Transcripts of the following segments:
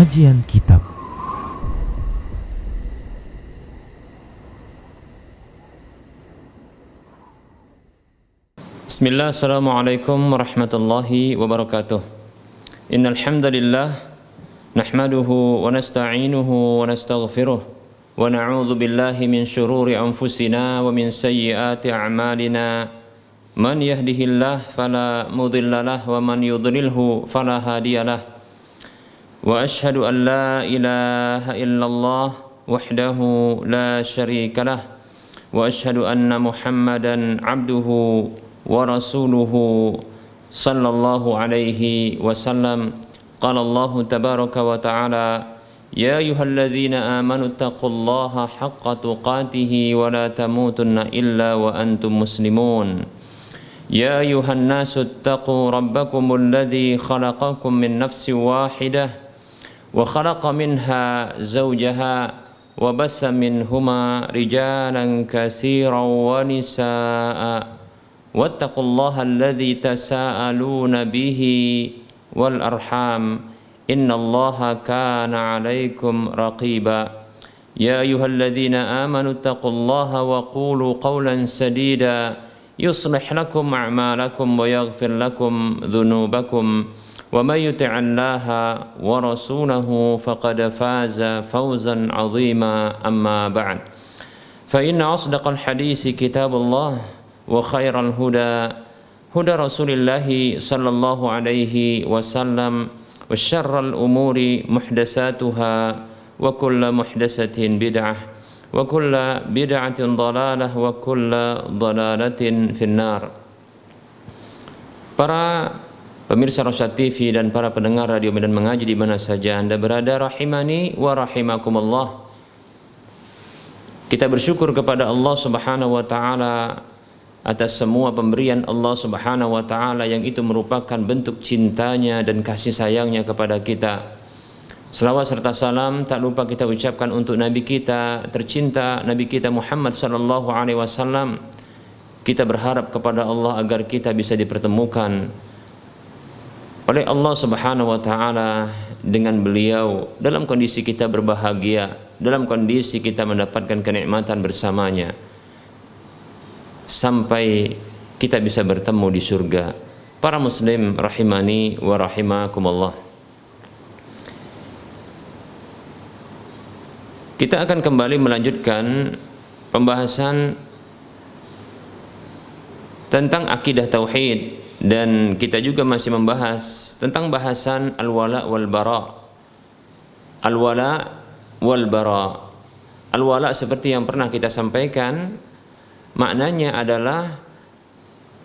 Kajian Kitab. Bismillah, assalamualaikum warahmatullahi wabarakatuh. Innal hamdalillah nahmaduhu wa nasta'inuhu wa nastaghfiruh wa na'udzu billahi min shururi anfusina wa min sayyiati a'malina. Man yahdihillah fala mudhillalah wa man yudlilhu fala hadiyalah. Wa ashhadu an la ilaha illallah wahdahu la syarikalah wa ashhadu anna Muhammadan abduhu wa rasuluhu sallallahu alaihi wasallam. Qala Allah tabaraka wa ta'ala, ya ayyuhalladzina amanu taqullaha haqqa tuqatih wa la tamutunna illa wa antum muslimun. Ya ayyuhan nasu taqu rabbakumul ladzi khalaqakum min nafsin wahidah wa khalaqa minha zawjaha wa bassa minhuma rijalan katsiran wa nisaa'a wattaqullaha alladzi tasaaluna bihi wal arham innallaha kana 'alaikum raqiba. Ya ayyuhalladzina amanu taqullaha wa qulu qawlan sadida yuslih lakum a'malakum wa yaghfir lakum dhunubakum wa may yuti'illaha wa rasulahu faqad faza fawzan 'azima. Amma ba'd, fa inna asdaqal hadisi kitabullah wa khairal huda huda rasulillahi sallallahu alaihi wasallam wa syarral umuri muhdatsatuha wa kullu muhdatsatin bid'ah wa kullu bid'atin dhalalah wa kullu dhalalatin finnar. Para pemirsa Rosyad TV dan para pendengar Radio Medan Mengaji di mana saja Anda berada, rahimani wa rahimakumullah. Kita bersyukur kepada Allah Subhanahu wa taala atas semua pemberian Allah Subhanahu wa ta'ala yang itu merupakan bentuk cintanya dan kasih sayangnya kepada kita. Selawat serta salam tak lupa kita ucapkan untuk Nabi kita tercinta, Nabi kita Muhammad sallallahu alaihi wasallam. Kita berharap kepada Allah agar kita bisa dipertemukan oleh Allah Subhanahu wa ta'ala dengan beliau dalam kondisi kita berbahagia, dalam kondisi kita mendapatkan kenikmatan bersamanya, sampai kita bisa bertemu di surga. Para muslim rahimani wa rahimakumullah. Kita akan kembali melanjutkan pembahasan tentang akidah tauhid, dan kita juga masih membahas tentang bahasan al-wala wal bara. Al-wala wal bara. Al-wala seperti yang pernah kita sampaikan, maknanya adalah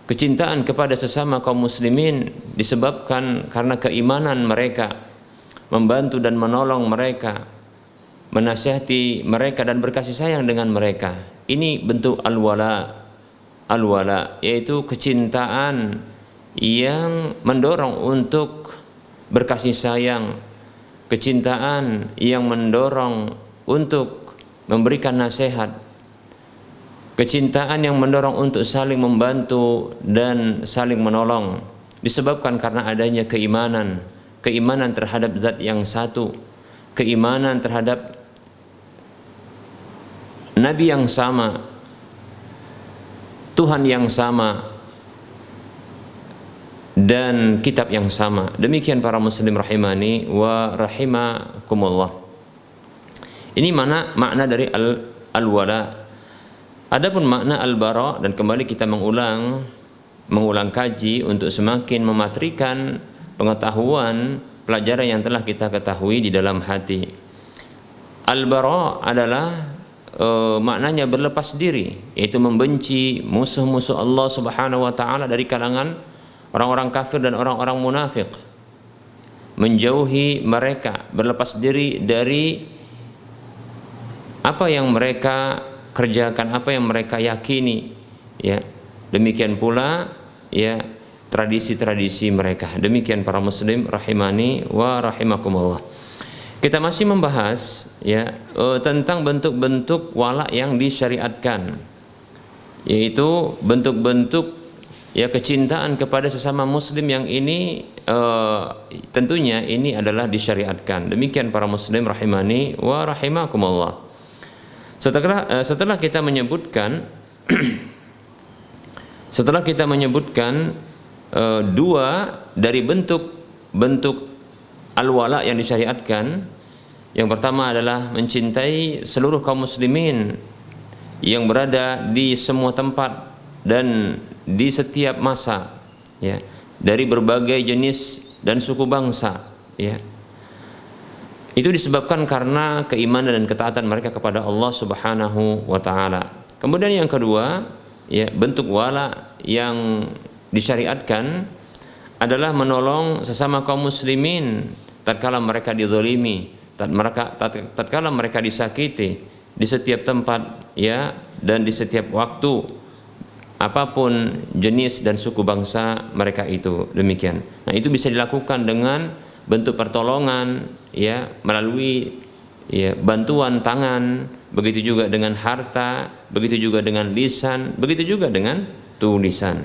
kecintaan kepada sesama kaum muslimin disebabkan karena keimanan mereka, membantu dan menolong mereka, menasihati mereka dan berkasih sayang dengan mereka. Ini bentuk al-wala. Al-wala yaitu kecintaan yang mendorong untuk berkasih sayang, kecintaan yang mendorong untuk memberikan nasihat, kecintaan yang mendorong untuk saling membantu dan saling menolong, disebabkan karena adanya keimanan, keimanan terhadap zat yang satu, keimanan terhadap Nabi yang sama, Tuhan yang sama, dan kitab yang sama. Demikian para muslim rahimani wa rahimakumullah. Ini makna dari al-wala. Adapun makna al-bara, dan kembali kita mengulang kaji untuk semakin mematrikan pengetahuan pelajaran yang telah kita ketahui di dalam hati. Al-bara adalah maknanya berlepas diri, yaitu membenci musuh-musuh Allah Subhanahu wa ta'ala dari kalangan orang-orang kafir dan orang-orang munafik, menjauhi mereka, berlepas diri dari apa yang mereka kerjakan, apa yang mereka yakini, ya. Demikian pula ya tradisi-tradisi mereka. Demikian para muslim rahimani wa rahimakumullah. Kita masih membahas ya tentang bentuk-bentuk wala yang disyariatkan, yaitu bentuk-bentuk ya kecintaan kepada sesama muslim yang ini tentunya ini adalah disyariatkan. Demikian para muslim rahimani wa rahimakumullah. Setelah kita menyebutkan dua dari bentuk al-wala yang disyariatkan. Yang pertama adalah mencintai seluruh kaum muslimin yang berada di semua tempat dan di setiap masa, ya, dari berbagai jenis dan suku bangsa, ya. Itu disebabkan karena keimanan dan ketaatan mereka kepada Allah Subhanahu wa taala. Kemudian yang kedua, ya, bentuk wala yang disyariatkan adalah menolong sesama kaum muslimin tatkala mereka dizalimi, tatkala mereka disakiti di setiap tempat, ya, dan di setiap waktu, apapun jenis dan suku bangsa mereka itu. Demikian. Nah, itu bisa dilakukan dengan bentuk pertolongan, ya, melalui, ya, bantuan tangan, begitu juga dengan harta, begitu juga dengan lisan, begitu juga dengan tulisan.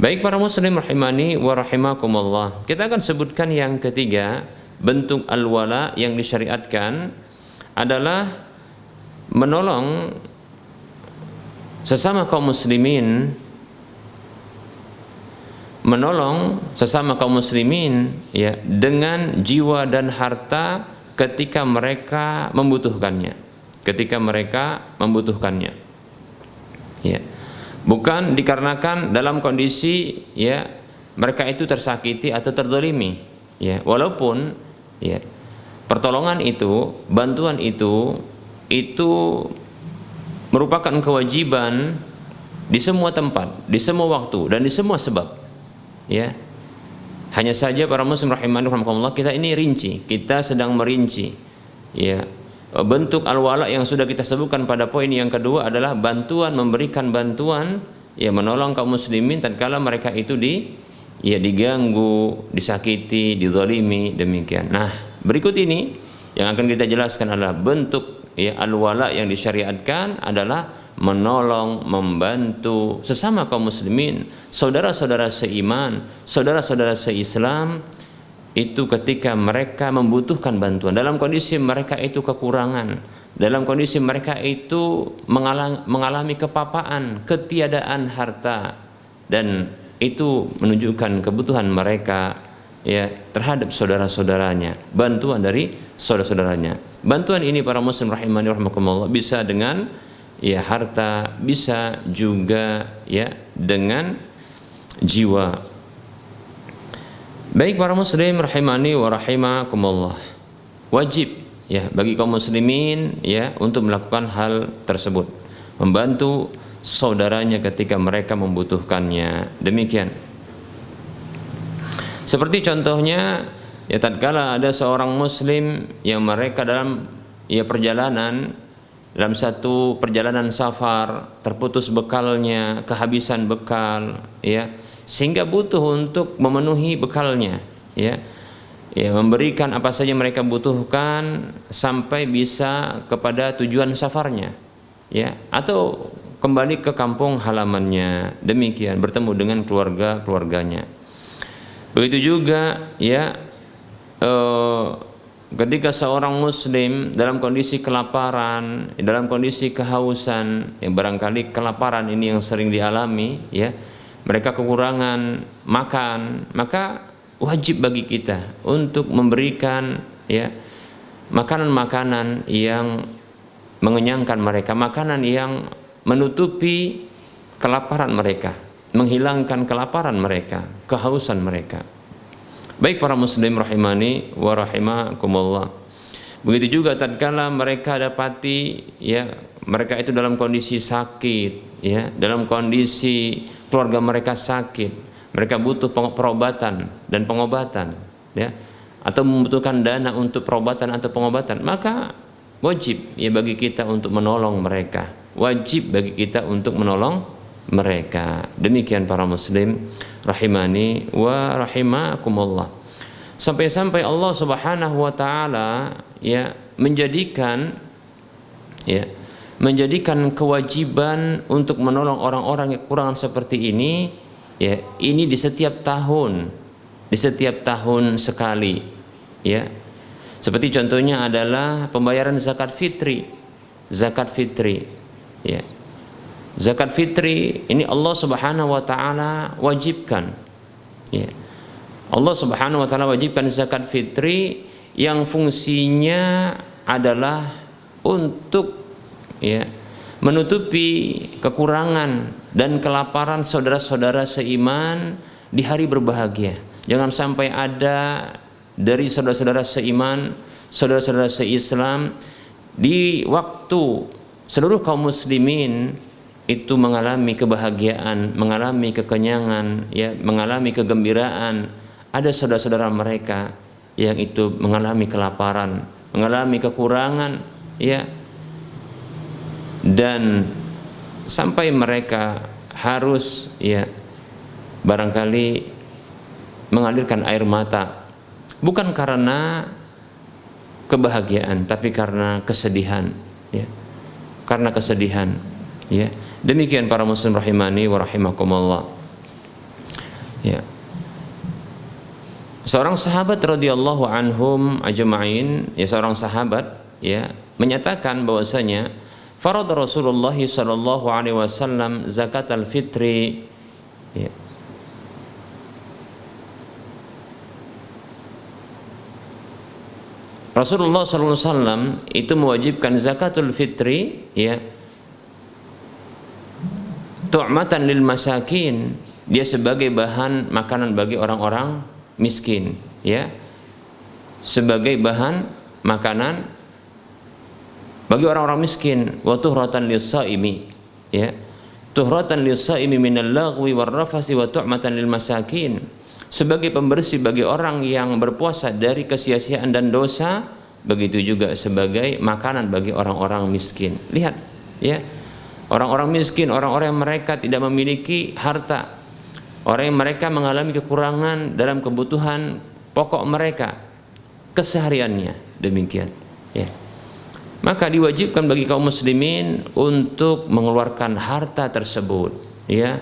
Baik para muslim rahimani wa rahimakumullah. Kita akan sebutkan yang ketiga, bentuk al-wala yang disyariatkan adalah menolong sesama kaum muslimin, ya, dengan jiwa dan harta ketika mereka membutuhkannya. Ya. Bukan dikarenakan dalam kondisi, ya, mereka itu tersakiti atau terzalimi, ya, walaupun, ya, pertolongan itu, bantuan itu merupakan kewajiban di semua tempat, di semua waktu, dan di semua sebab, ya. Hanya saja para muslim rahimani rahimakumullah, kita ini kita sedang merinci, ya, bentuk al-wala yang sudah kita sebutkan pada poin yang kedua adalah memberikan bantuan, ya, menolong kaum muslimin tatkala mereka itu diganggu, disakiti, dizalimi, demikian. Nah, berikut ini yang akan kita jelaskan adalah bentuk, ya, al-wala yang disyariatkan adalah menolong, membantu sesama kaum muslimin, saudara-saudara seiman, saudara-saudara seislam itu ketika mereka membutuhkan bantuan, dalam kondisi mereka itu kekurangan, dalam kondisi mereka itu mengalami kepapaan, ketiadaan harta, dan itu menunjukkan kebutuhan mereka, ya, terhadap saudara-saudaranya, bantuan dari saudara-saudaranya. Bantuan ini para muslim rahimani rahimakumullah bisa dengan, ya, harta, bisa juga, ya, dengan jiwa. Baik para muslim rahimani wa rahimakumullah, wajib, ya, bagi kaum muslimin, ya, untuk melakukan hal tersebut, membantu saudaranya ketika mereka membutuhkannya. Demikian. Seperti contohnya, ya, tatkala ada seorang muslim yang mereka dalam, ya, dalam satu perjalanan safar, terputus bekalnya, kehabisan bekal, ya, sehingga butuh untuk memenuhi bekalnya, ya, memberikan apa saja mereka butuhkan sampai bisa kepada tujuan safarnya, ya, atau kembali ke kampung halamannya, demikian, bertemu dengan keluarganya. Begitu juga, ya, ketika seorang muslim dalam kondisi kelaparan, dalam kondisi kehausan, ya, barangkali kelaparan ini yang sering dialami, ya, mereka kekurangan makan, maka wajib bagi kita untuk memberikan, ya, makanan-makanan yang mengenyangkan mereka, makanan yang menutupi kelaparan mereka, menghilangkan kelaparan mereka, kehausan mereka. Baik para muslim rahimani wa rahimakumullah. Begitu juga tatkala mereka dapati, ya, mereka itu dalam kondisi sakit, ya, dalam kondisi keluarga mereka sakit, mereka butuh perobatan dan pengobatan, ya, atau membutuhkan dana untuk perobatan atau pengobatan, maka wajib, ya, bagi kita untuk menolong mereka, wajib bagi kita untuk menolong mereka. Demikian para muslim rahimani wa rahimakumullah. Sampai-sampai Allah Subhanahu wa taala, ya, menjadikan kewajiban untuk menolong orang-orang yang kekurangan seperti ini, ya, ini di setiap tahun di setiap tahun sekali, ya. Seperti contohnya adalah pembayaran zakat fitri. Zakat fitri, ya. Zakat fitri ini Allah Subhanahu wa taala wajibkan, ya. Allah Subhanahu wa taala wajibkan zakat fitri yang fungsinya adalah untuk, ya, menutupi kekurangan dan kelaparan saudara-saudara seiman di hari berbahagia. Jangan sampai ada dari saudara-saudara seiman, saudara-saudara seislam di waktu seluruh kaum muslimin itu mengalami kebahagiaan, mengalami kekenyangan, ya, mengalami kegembiraan, ada saudara-saudara mereka yang itu mengalami kelaparan, mengalami kekurangan, ya, dan sampai mereka harus, ya, barangkali mengalirkan air mata, bukan karena kebahagiaan tapi karena kesedihan, ya, karena kesedihan, ya. Demikian para muslim rahimani wa rahimakumullah, ya. Seorang sahabat radhiyallahu anhum ajma'in, ya, seorang sahabat, ya, menyatakan bahwasanya farad Rasulullah sallallahu alaihi wasallam zakat al-fitri, ya. Rasulullah SAW itu mewajibkan zakatul fitri, ya, tu'matan lil masakin, dia sebagai bahan makanan bagi orang-orang miskin, ya, sebagai bahan makanan bagi orang-orang miskin, wa tuhratan lis-shaimi, ya, tuhratan lis-shaimi minal laghwi war rafasi wa tu'matan lil masakin, sebagai pembersih bagi orang yang berpuasa dari kesia-siaan dan dosa, begitu juga sebagai makanan bagi orang-orang miskin. Lihat, ya, orang-orang miskin, orang-orang yang mereka tidak memiliki harta, orang yang mereka mengalami kekurangan dalam kebutuhan pokok mereka kesehariannya, demikian, ya. Maka diwajibkan bagi kaum muslimin untuk mengeluarkan harta tersebut, ya,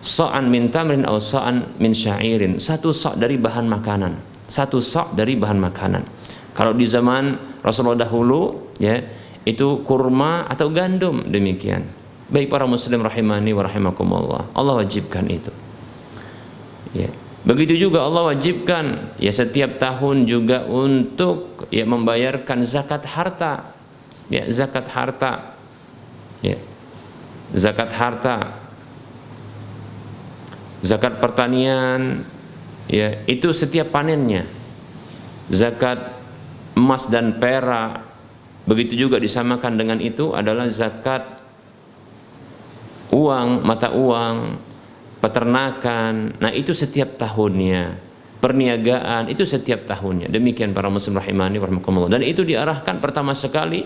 sa'an min tamrin atau sa'an min syairin, satu sa' dari bahan makanan, satu sa' dari bahan makanan. Kalau di zaman Rasulullah dahulu, ya, itu kurma atau gandum, demikian. Baik para muslim rahimani wa rahimakumullah, Allah wajibkan itu, ya. Begitu juga Allah wajibkan, ya, setiap tahun juga untuk, ya, membayarkan zakat harta, ya, zakat harta, ya, zakat harta. Zakat pertanian, ya, itu setiap panennya. Zakat emas dan perak, begitu juga disamakan dengan itu adalah zakat uang, mata uang, peternakan. Nah, itu setiap tahunnya. Perniagaan itu setiap tahunnya. Demikian para muslim rahimani wa rahimakumullah. Dan itu diarahkan pertama sekali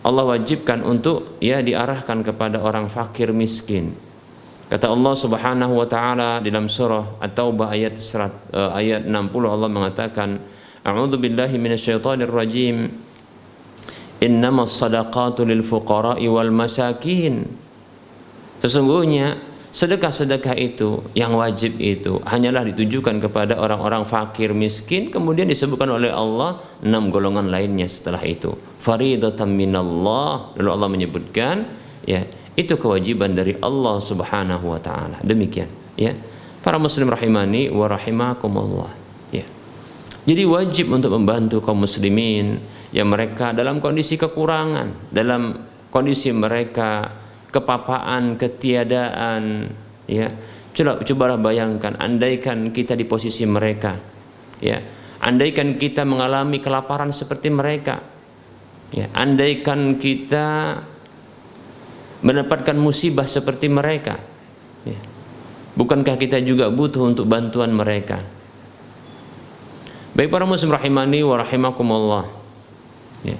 Allah wajibkan untuk, ya, diarahkan kepada orang fakir miskin. Kata Allah Subhanahu wa taala dalam surah At-Taubah ayat 60, Allah mengatakan, A'udzu billahi minasyaitonir rajim. Innamas shadaqatu lil fuqara'i wal masakin. Sesungguhnya sedekah-sedekah itu yang wajib itu hanyalah ditujukan kepada orang-orang fakir miskin, kemudian disebutkan oleh Allah 6 golongan lainnya setelah itu. Faridatan minallah, lalu Allah menyebutkan, ya, itu kewajiban dari Allah Subhanahu wa taala. Demikian, ya. Para muslim rahimani wa rahimakumullah, ya. Jadi wajib untuk membantu kaum muslimin yang mereka dalam kondisi kekurangan, dalam kondisi mereka kepapaan, ketiadaan, ya. Cobalah bayangkan, andaikan kita di posisi mereka, ya. Andaikan kita mengalami kelaparan seperti mereka, ya. Andaikan kita mendapatkan musibah seperti mereka, ya. Bukankah kita juga butuh untuk bantuan mereka? Baik para muslim rahimani wa rahimakumullah, ya.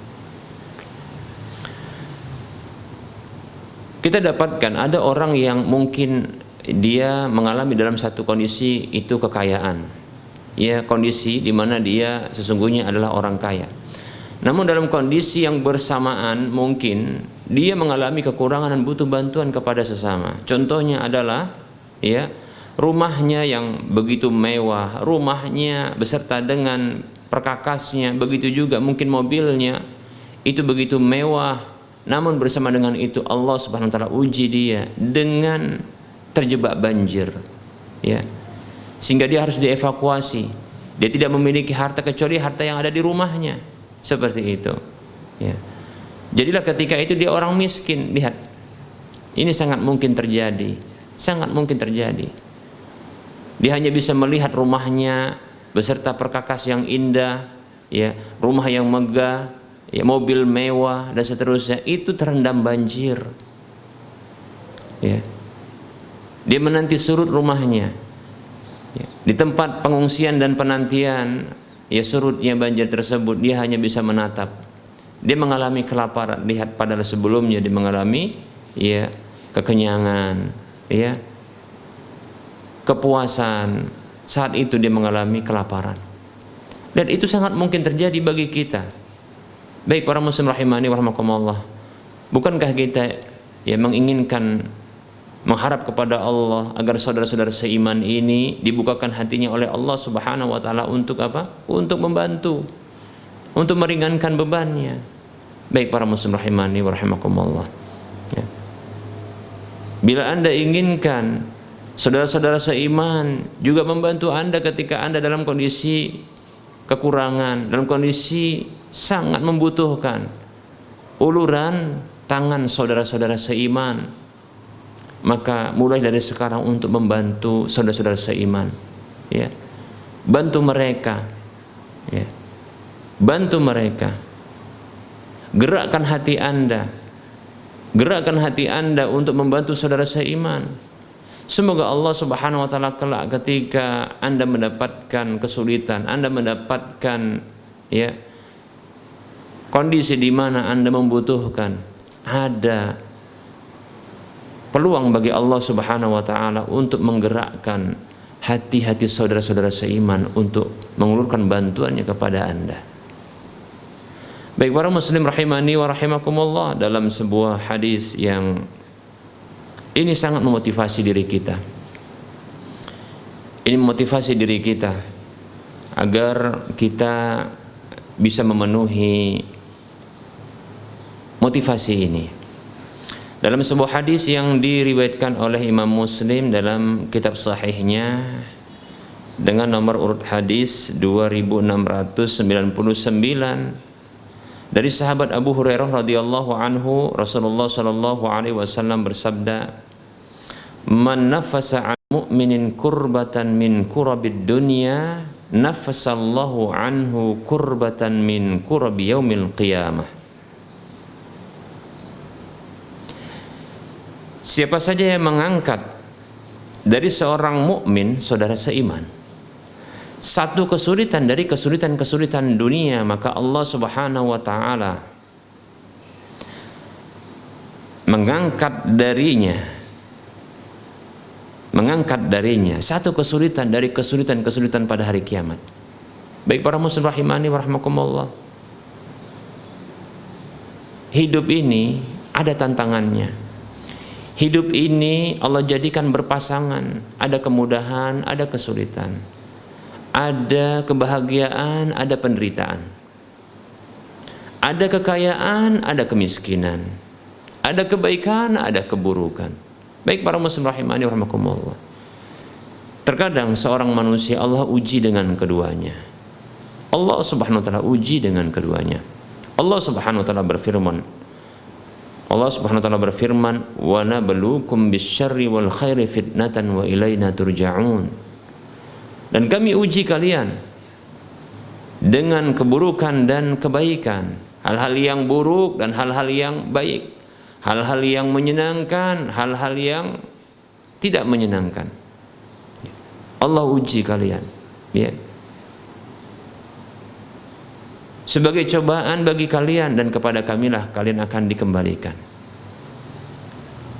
Kita dapatkan ada orang yang mungkin dia mengalami dalam satu kondisi itu kekayaan, ya, kondisi di mana dia sesungguhnya adalah orang kaya. Namun dalam kondisi yang bersamaan mungkin dia mengalami kekurangan dan butuh bantuan kepada sesama. Contohnya adalah, ya, rumahnya yang begitu mewah, rumahnya beserta dengan perkakasnya, begitu juga mungkin mobilnya itu begitu mewah, namun bersama dengan itu Allah Subhanahu wa taala uji dia dengan terjebak banjir, ya, sehingga dia harus dievakuasi. Dia tidak memiliki harta kecuali harta yang ada di rumahnya, seperti itu, ya. Jadilah ketika itu dia orang miskin. Lihat, ini sangat mungkin terjadi, sangat mungkin terjadi. Dia hanya bisa melihat rumahnya beserta perkakas yang indah, ya, rumah yang megah, ya, mobil mewah dan seterusnya, itu terendam banjir, ya. Dia menanti surut rumahnya, ya. Di tempat pengungsian dan penantian, ya, surutnya banjir tersebut, dia hanya bisa menatap. Dia mengalami kelaparan. Lihat, padahal sebelumnya dia mengalami, ya, kekenyangan, ya, kepuasan. Saat itu dia mengalami kelaparan, dan itu sangat mungkin terjadi bagi kita. Baik para muslim rahimani wa rahimakumullah, bukankah kita, ya, menginginkan, mengharap kepada Allah agar saudara-saudara seiman ini dibukakan hatinya oleh Allah Subhanahu wa taala untuk apa? Untuk membantu, untuk meringankan bebannya. Baik para muslim rahimani wa rahimakumullah, ya. Bila Anda inginkan saudara-saudara seiman juga membantu Anda ketika Anda dalam kondisi kekurangan, dalam kondisi sangat membutuhkan, uluran tangan saudara-saudara seiman, maka mulai dari sekarang untuk membantu saudara-saudara seiman, ya. Bantu mereka, ya. Bantu mereka. Gerakkan hati Anda, gerakkan hati Anda untuk membantu saudara seiman. Semoga Allah Subhanahu wa taala kelak ketika Anda mendapatkan kesulitan, Anda mendapatkan, ya, kondisi di mana Anda membutuhkan, ada peluang bagi Allah Subhanahu wa taala untuk menggerakkan hati-hati saudara-saudara seiman untuk mengulurkan bantuannya kepada Anda. Baik para muslim rahimani wa rahimakumullah, dalam sebuah hadis yang ini sangat memotivasi diri kita. Ini memotivasi diri kita agar kita bisa memenuhi motivasi ini. Dalam sebuah hadis yang diriwayatkan oleh Imam Muslim dalam kitab sahihnya dengan nomor urut hadis 2699 dari sahabat Abu Hurairah radhiyallahu anhu, Rasulullah sallallahu alaihi wasallam bersabda, "Man nafasa 'an mu'minin kurbatan min kurabid dunya, nafasallahu anhu kurbatan min kurabi yaumil qiyamah." Siapa saja yang mengangkat dari seorang mukmin, saudara seiman, satu kesulitan dari kesulitan-kesulitan dunia, maka Allah Subhanahu wa taala mengangkat darinya satu kesulitan dari kesulitan-kesulitan pada hari kiamat. Baik para muslim rahimani wa rahimakumullah, hidup ini ada tantangannya. Hidup ini Allah jadikan berpasangan, ada kemudahan, ada kesulitan, ada kebahagiaan, ada penderitaan, ada kekayaan, ada kemiskinan, ada kebaikan, ada keburukan. Baik para muslim rahimani wa rahimakumullah, terkadang seorang manusia Allah uji dengan keduanya. Allah Subhanahu wa taala uji dengan keduanya. Allah Subhanahu wa taala berfirman, "Wa nabluukum bisyarri wal khairi fitnatan wa ilaina turja'un." Dan kami uji kalian dengan keburukan dan kebaikan, hal-hal yang buruk dan hal-hal yang baik, hal-hal yang menyenangkan, hal-hal yang tidak menyenangkan. Allah uji kalian, ya, sebagai cobaan bagi kalian, dan kepada kamilah kalian akan dikembalikan.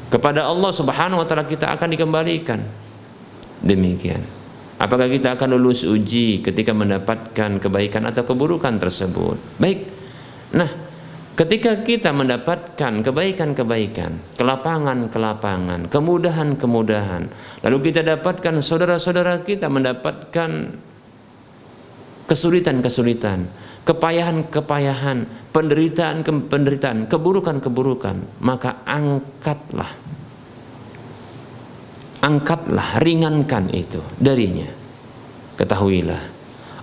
Kepada Allah Subhanahu wa taala kita akan dikembalikan. Demikian. Apakah kita akan lulus uji ketika mendapatkan kebaikan atau keburukan tersebut? Baik. Nah, Ketika kita mendapatkan kebaikan-kebaikan, kelapangan-kelapangan, kemudahan-kemudahan, lalu kita dapatkan saudara-saudara kita mendapatkan kesulitan-kesulitan, kepayahan-kepayahan, penderitaan-penderitaan, keburukan-keburukan, maka angkatlah, ringankan itu darinya. Ketahuilah,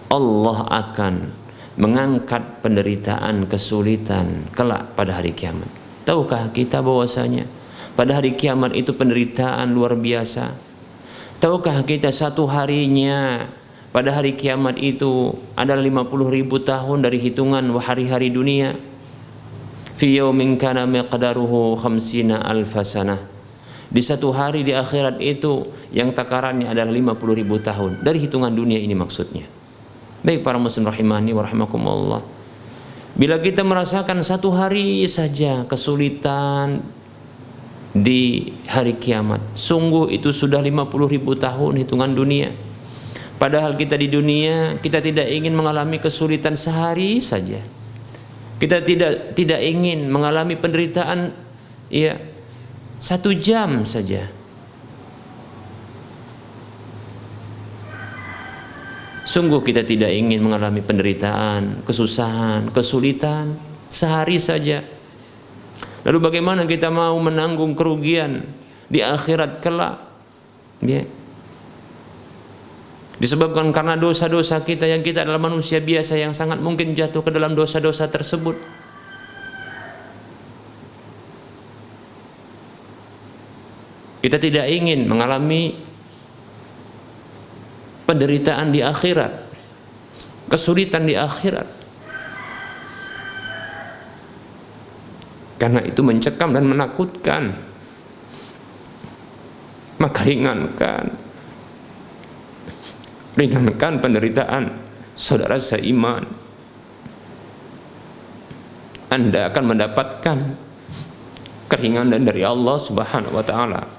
Allah akan mengangkat penderitaan, kesulitan kelak pada hari kiamat. Tahukah kita bahwasanya pada hari kiamat itu penderitaan luar biasa? Tahukah kita satu harinya pada hari kiamat itu adalah 50.000 tahun dari hitungan hari-hari dunia? Fi yaumin kana miqdaruhu 50 alf sanah. Di satu hari di akhirat itu yang takarannya adalah 50.000 tahun dari hitungan dunia ini maksudnya. Baik para muslim rahimani wa rahimakumullah, bila kita merasakan satu hari saja kesulitan di hari kiamat, sungguh itu sudah 50.000 tahun hitungan dunia. Padahal kita di dunia, kita tidak ingin mengalami kesulitan sehari saja. Kita tidak ingin mengalami penderitaan ya 1 jam saja. Sungguh kita tidak ingin mengalami penderitaan, kesusahan, kesulitan sehari saja. Lalu bagaimana kita mau menanggung kerugian di akhirat kelak? Ya. Disebabkan karena dosa-dosa kita yang kita adalah manusia biasa yang sangat mungkin jatuh ke dalam dosa-dosa tersebut. Kita tidak ingin mengalami penderitaan di akhirat, kesulitan di akhirat. Karena itu mencekam dan menakutkan. Maka ringankan penderitaan saudara seiman. Anda akan mendapatkan keringanan dari Allah Subhanahu wa taala.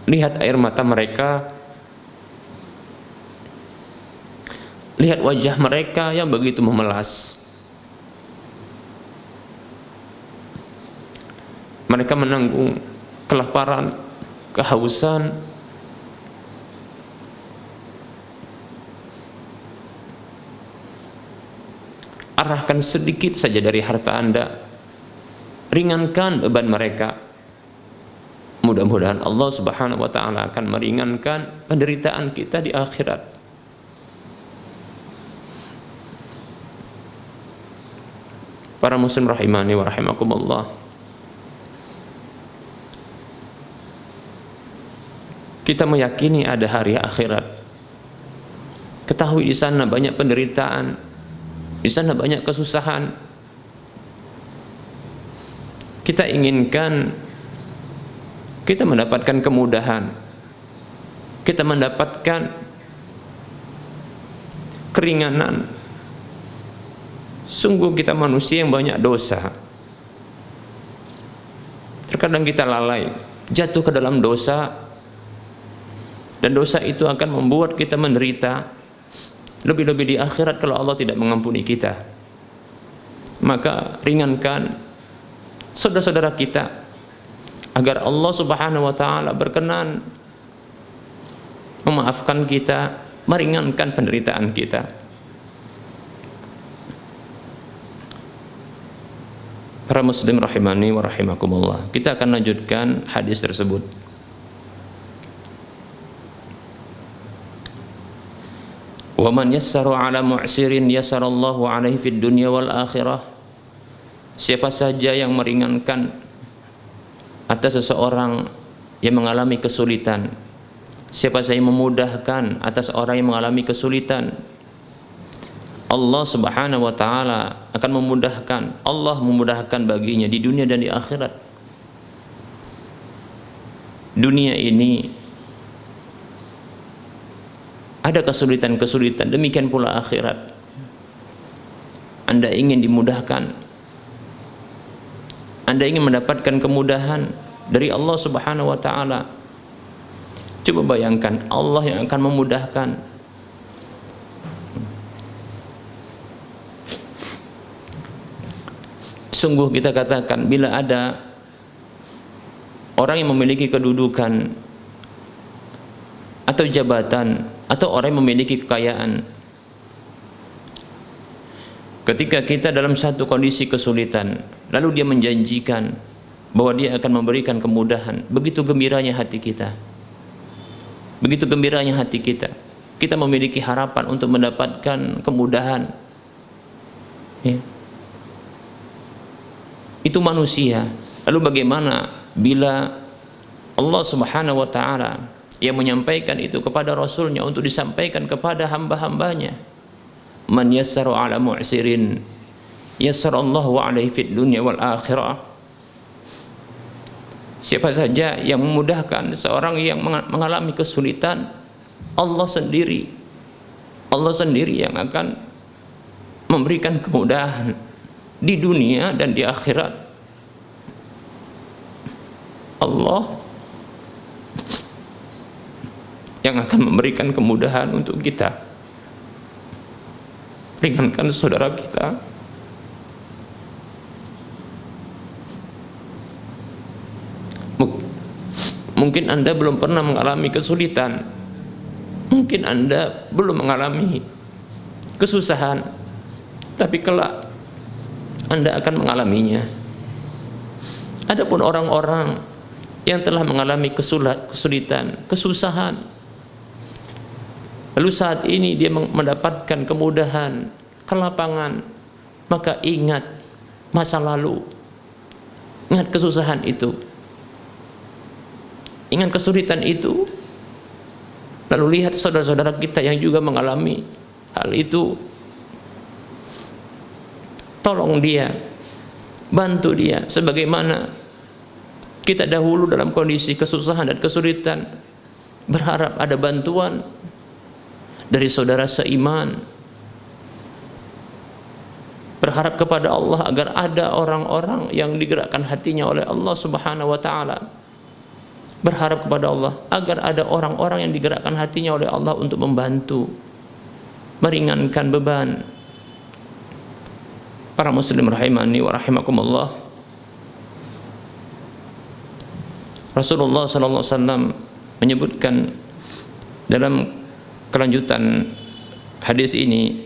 Lihat air mata mereka, lihat wajah mereka yang begitu memelas. Mereka menanggung kelaparan, kehausan, arahkan sedikit saja dari harta Anda, ringankan beban mereka. Mudah-mudahan Allah Subhanahu wa taala akan meringankan penderitaan kita di akhirat. Para muslim rahimani wa rahimakumullah, kita meyakini ada hari akhirat. Ketahui di sana banyak penderitaan, di sana banyak kesusahan. Kita inginkan kita mendapatkan kemudahan, kita mendapatkan keringanan. Sungguh kita manusia yang banyak dosa. Terkadang kita lalai, jatuh ke dalam dosa, dan dosa itu akan membuat kita menderita. Lebih-lebih di akhirat kalau Allah tidak mengampuni kita. Maka ringankan saudara-saudara kita agar Allah Subhanahu wa taala berkenan memaafkan kita, meringankan penderitaan kita. Para muslim rahimani wa rahimakumullah, kita akan lanjutkan hadis tersebut. Wa man yassara 'ala mu'sirin yassarallahu 'alaihi fid dunya wal akhirah. Siapa saja yang meringankan atas seseorang yang mengalami kesulitan, siapa saja yang memudahkan atas orang yang mengalami kesulitan, Allah Subhanahu wa taala akan memudahkan. Allah memudahkan baginya di dunia dan di akhirat. Dunia ini ada kesulitan-kesulitan, demikian pula akhirat. Anda ingin dimudahkan, Anda ingin mendapatkan kemudahan dari Allah Subhanahu wa taala, Coba bayangkan, Allah yang akan memudahkan. Sungguh kita katakan, bila ada orang yang memiliki kedudukan atau jabatan, atau orang yang memiliki kekayaan, ketika kita dalam satu kondisi kesulitan, lalu dia menjanjikan bahwa dia akan memberikan kemudahan, begitu gembiranya hati kita. Begitu gembiranya hati kita. Kita memiliki harapan untuk mendapatkan kemudahan. Ya. Itu manusia. Lalu bagaimana bila Allah Subhanahu wa ta'ala yang menyampaikan itu kepada Rasulnya untuk disampaikan kepada hamba-hambanya? Man yassaru ala mu'sirin yassarallahu alaihi fid dunya wal akhirah. Siapa saja yang memudahkan seorang yang mengalami kesulitan, Allah sendiri yang akan memberikan kemudahan di dunia dan di akhirat. Allah yang akan memberikan kemudahan untuk kita. Ringankan saudara kita. Mungkin Anda belum pernah mengalami kesulitan, mungkin Anda belum mengalami kesusahan, tapi kelak Anda akan mengalaminya. Adapun orang-orang yang telah mengalami kesulitan, kesusahan, lalu saat ini dia mendapatkan kemudahan, kelapangan, maka ingat masa lalu, ingat kesusahan itu, ingat kesulitan itu, lalu lihat saudara-saudara kita yang juga mengalami hal itu. Tolong dia, bantu dia, sebagaimana kita dahulu dalam kondisi kesusahan dan kesulitan berharap ada bantuan dari saudara seiman, berharap kepada Allah agar ada orang-orang yang digerakkan hatinya oleh Allah Subhanahu wa ta'ala, berharap kepada Allah agar ada orang-orang yang digerakkan hatinya oleh Allah untuk membantu, meringankan beban. Para muslim rahimani wa rahimakumullah, Rasulullah sallallahu alaihi wasallam menyebutkan dalam kelanjutan hadis ini,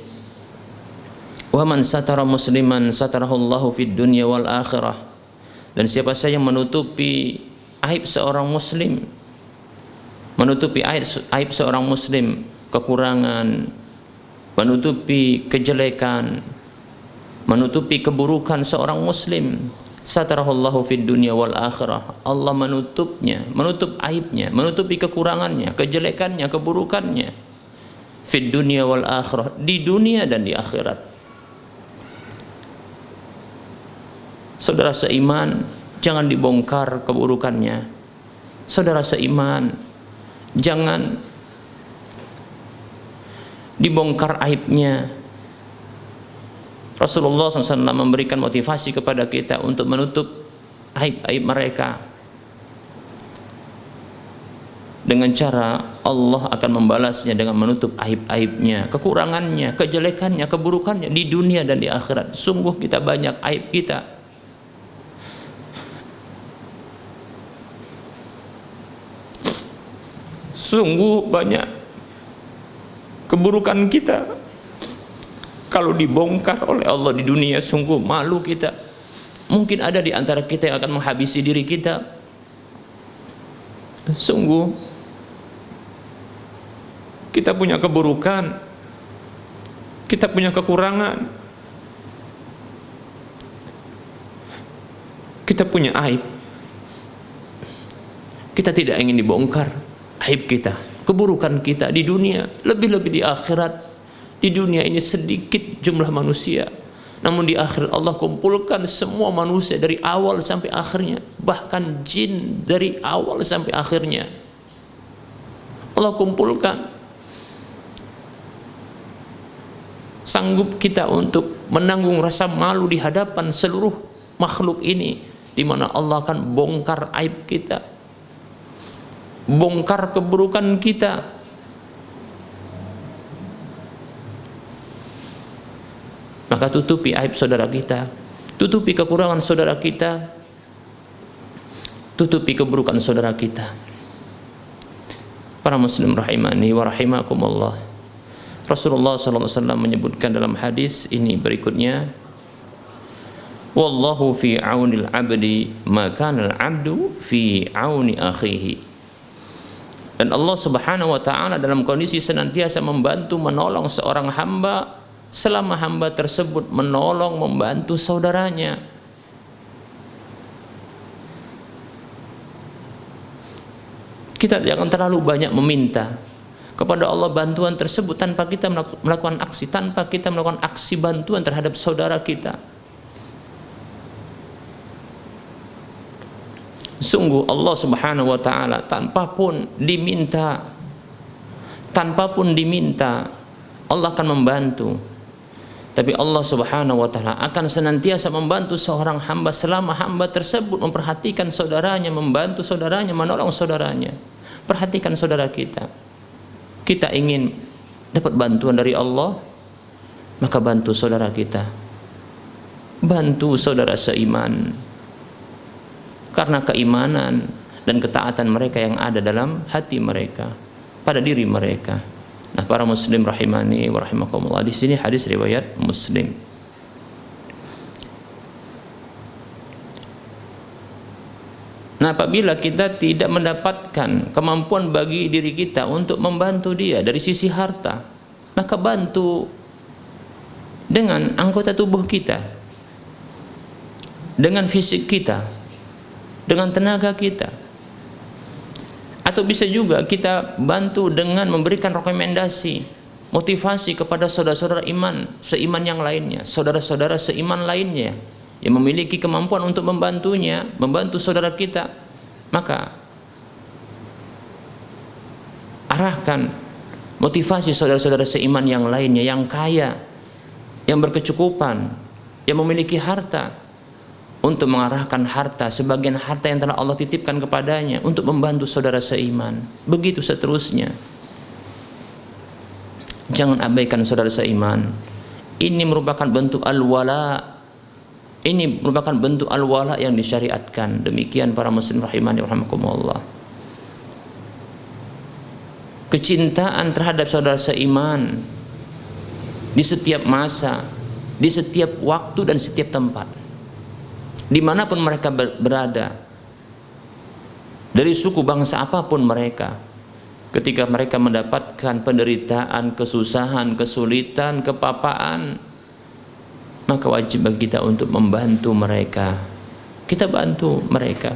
wa man satara musliman satarahullahu fid dunya wal akhirah. Dan siapa saja yang menutupi aib seorang muslim, menutupi aib seorang muslim, kekurangan, menutupi kejelekan, menutupi keburukan seorang muslim, satarahullahu fid dunya wal akhirah. Allah menutupnya, menutup aibnya, menutupi kekurangannya, kejelekannya, keburukannya, fid dunya wal akhirah, di dunia dan di akhirat. Saudara seiman, jangan dibongkar keburukannya. Saudara seiman, jangan dibongkar aibnya. Rasulullah SAW memberikan motivasi kepada kita untuk menutup aib-aib mereka dengan cara Allah akan membalasnya dengan menutup aib-aibnya, kekurangannya, kejelekannya, keburukannya di dunia dan di akhirat. Sungguh kita banyak aib kita. Sungguh banyak keburukan kita. Kalau dibongkar oleh Allah di dunia, sungguh malu kita. Mungkin ada di antara kita yang akan menghabisi diri kita. Sungguh kita punya keburukan, kita punya kekurangan, kita punya aib. Kita tidak ingin dibongkar aib kita, keburukan kita di dunia, lebih-lebih di akhirat. Di dunia ini sedikit jumlah manusia, namun di akhirat Allah kumpulkan semua manusia dari awal sampai akhirnya, bahkan jin dari awal sampai akhirnya Allah kumpulkan. Sanggup kita untuk menanggung rasa malu di hadapan seluruh makhluk ini, di mana Allah akan bongkar aib kita. bongkar keburukan kita, maka tutupi aib saudara kita, tutupi kekurangan saudara kita, tutupi keburukan saudara kita. Para muslim rahimani wa rahimakumullah, Rasulullah SAW menyebutkan dalam hadis ini berikutnya, wallahu fi aunil abdi ma kana al abdu fi auni akhihi. Dan Allah Subhanahu wa taala dalam kondisi senantiasa membantu menolong seorang hamba selama hamba tersebut menolong membantu saudaranya. Kita jangan terlalu banyak meminta kepada Allah bantuan tersebut tanpa kita melakukan aksi, tanpa kita melakukan aksi bantuan terhadap saudara kita. Sungguh Allah Subhanahu wa taala tanpa pun diminta Allah akan membantu. Tapi Allah Subhanahu wa taala akan senantiasa membantu seorang hamba selama hamba tersebut memperhatikan saudaranya, membantu saudaranya, menolong saudaranya. Perhatikan saudara kita. Kita ingin dapat bantuan dari Allah, maka bantu saudara kita. Bantu saudara seiman. Karena keimanan dan ketaatan mereka yang ada dalam hati mereka, pada diri mereka. Nah, para muslim rahimani wa rahimakumullah, di sini hadis riwayat Muslim. Nah, apabila kita tidak mendapatkan kemampuan bagi diri kita untuk membantu dia dari sisi harta, maka bantu dengan anggota tubuh kita, dengan fisik kita, dengan tenaga kita. Atau bisa juga kita bantu dengan memberikan rekomendasi, motivasi kepada saudara-saudara iman, seiman yang lainnya, saudara-saudara seiman lainnya yang memiliki kemampuan untuk membantunya, membantu saudara kita. Maka arahkan motivasi saudara-saudara seiman yang lainnya, yang kaya, yang berkecukupan, yang memiliki harta, untuk mengarahkan harta, sebagian harta yang telah Allah titipkan kepadanya untuk membantu saudara seiman. Begitu seterusnya. Jangan abaikan saudara seiman. Ini merupakan bentuk al-wala. Ini merupakan bentuk al-wala yang disyariatkan. Demikian para muslim rahimani rahimakumullah. Kecintaan terhadap saudara seiman di setiap masa, di setiap waktu dan setiap tempat, dimanapun mereka berada, dari suku bangsa apapun mereka, ketika mereka mendapatkan penderitaan, kesusahan, kesulitan, kepapaan, maka wajib bagi kita untuk membantu mereka. Kita bantu mereka.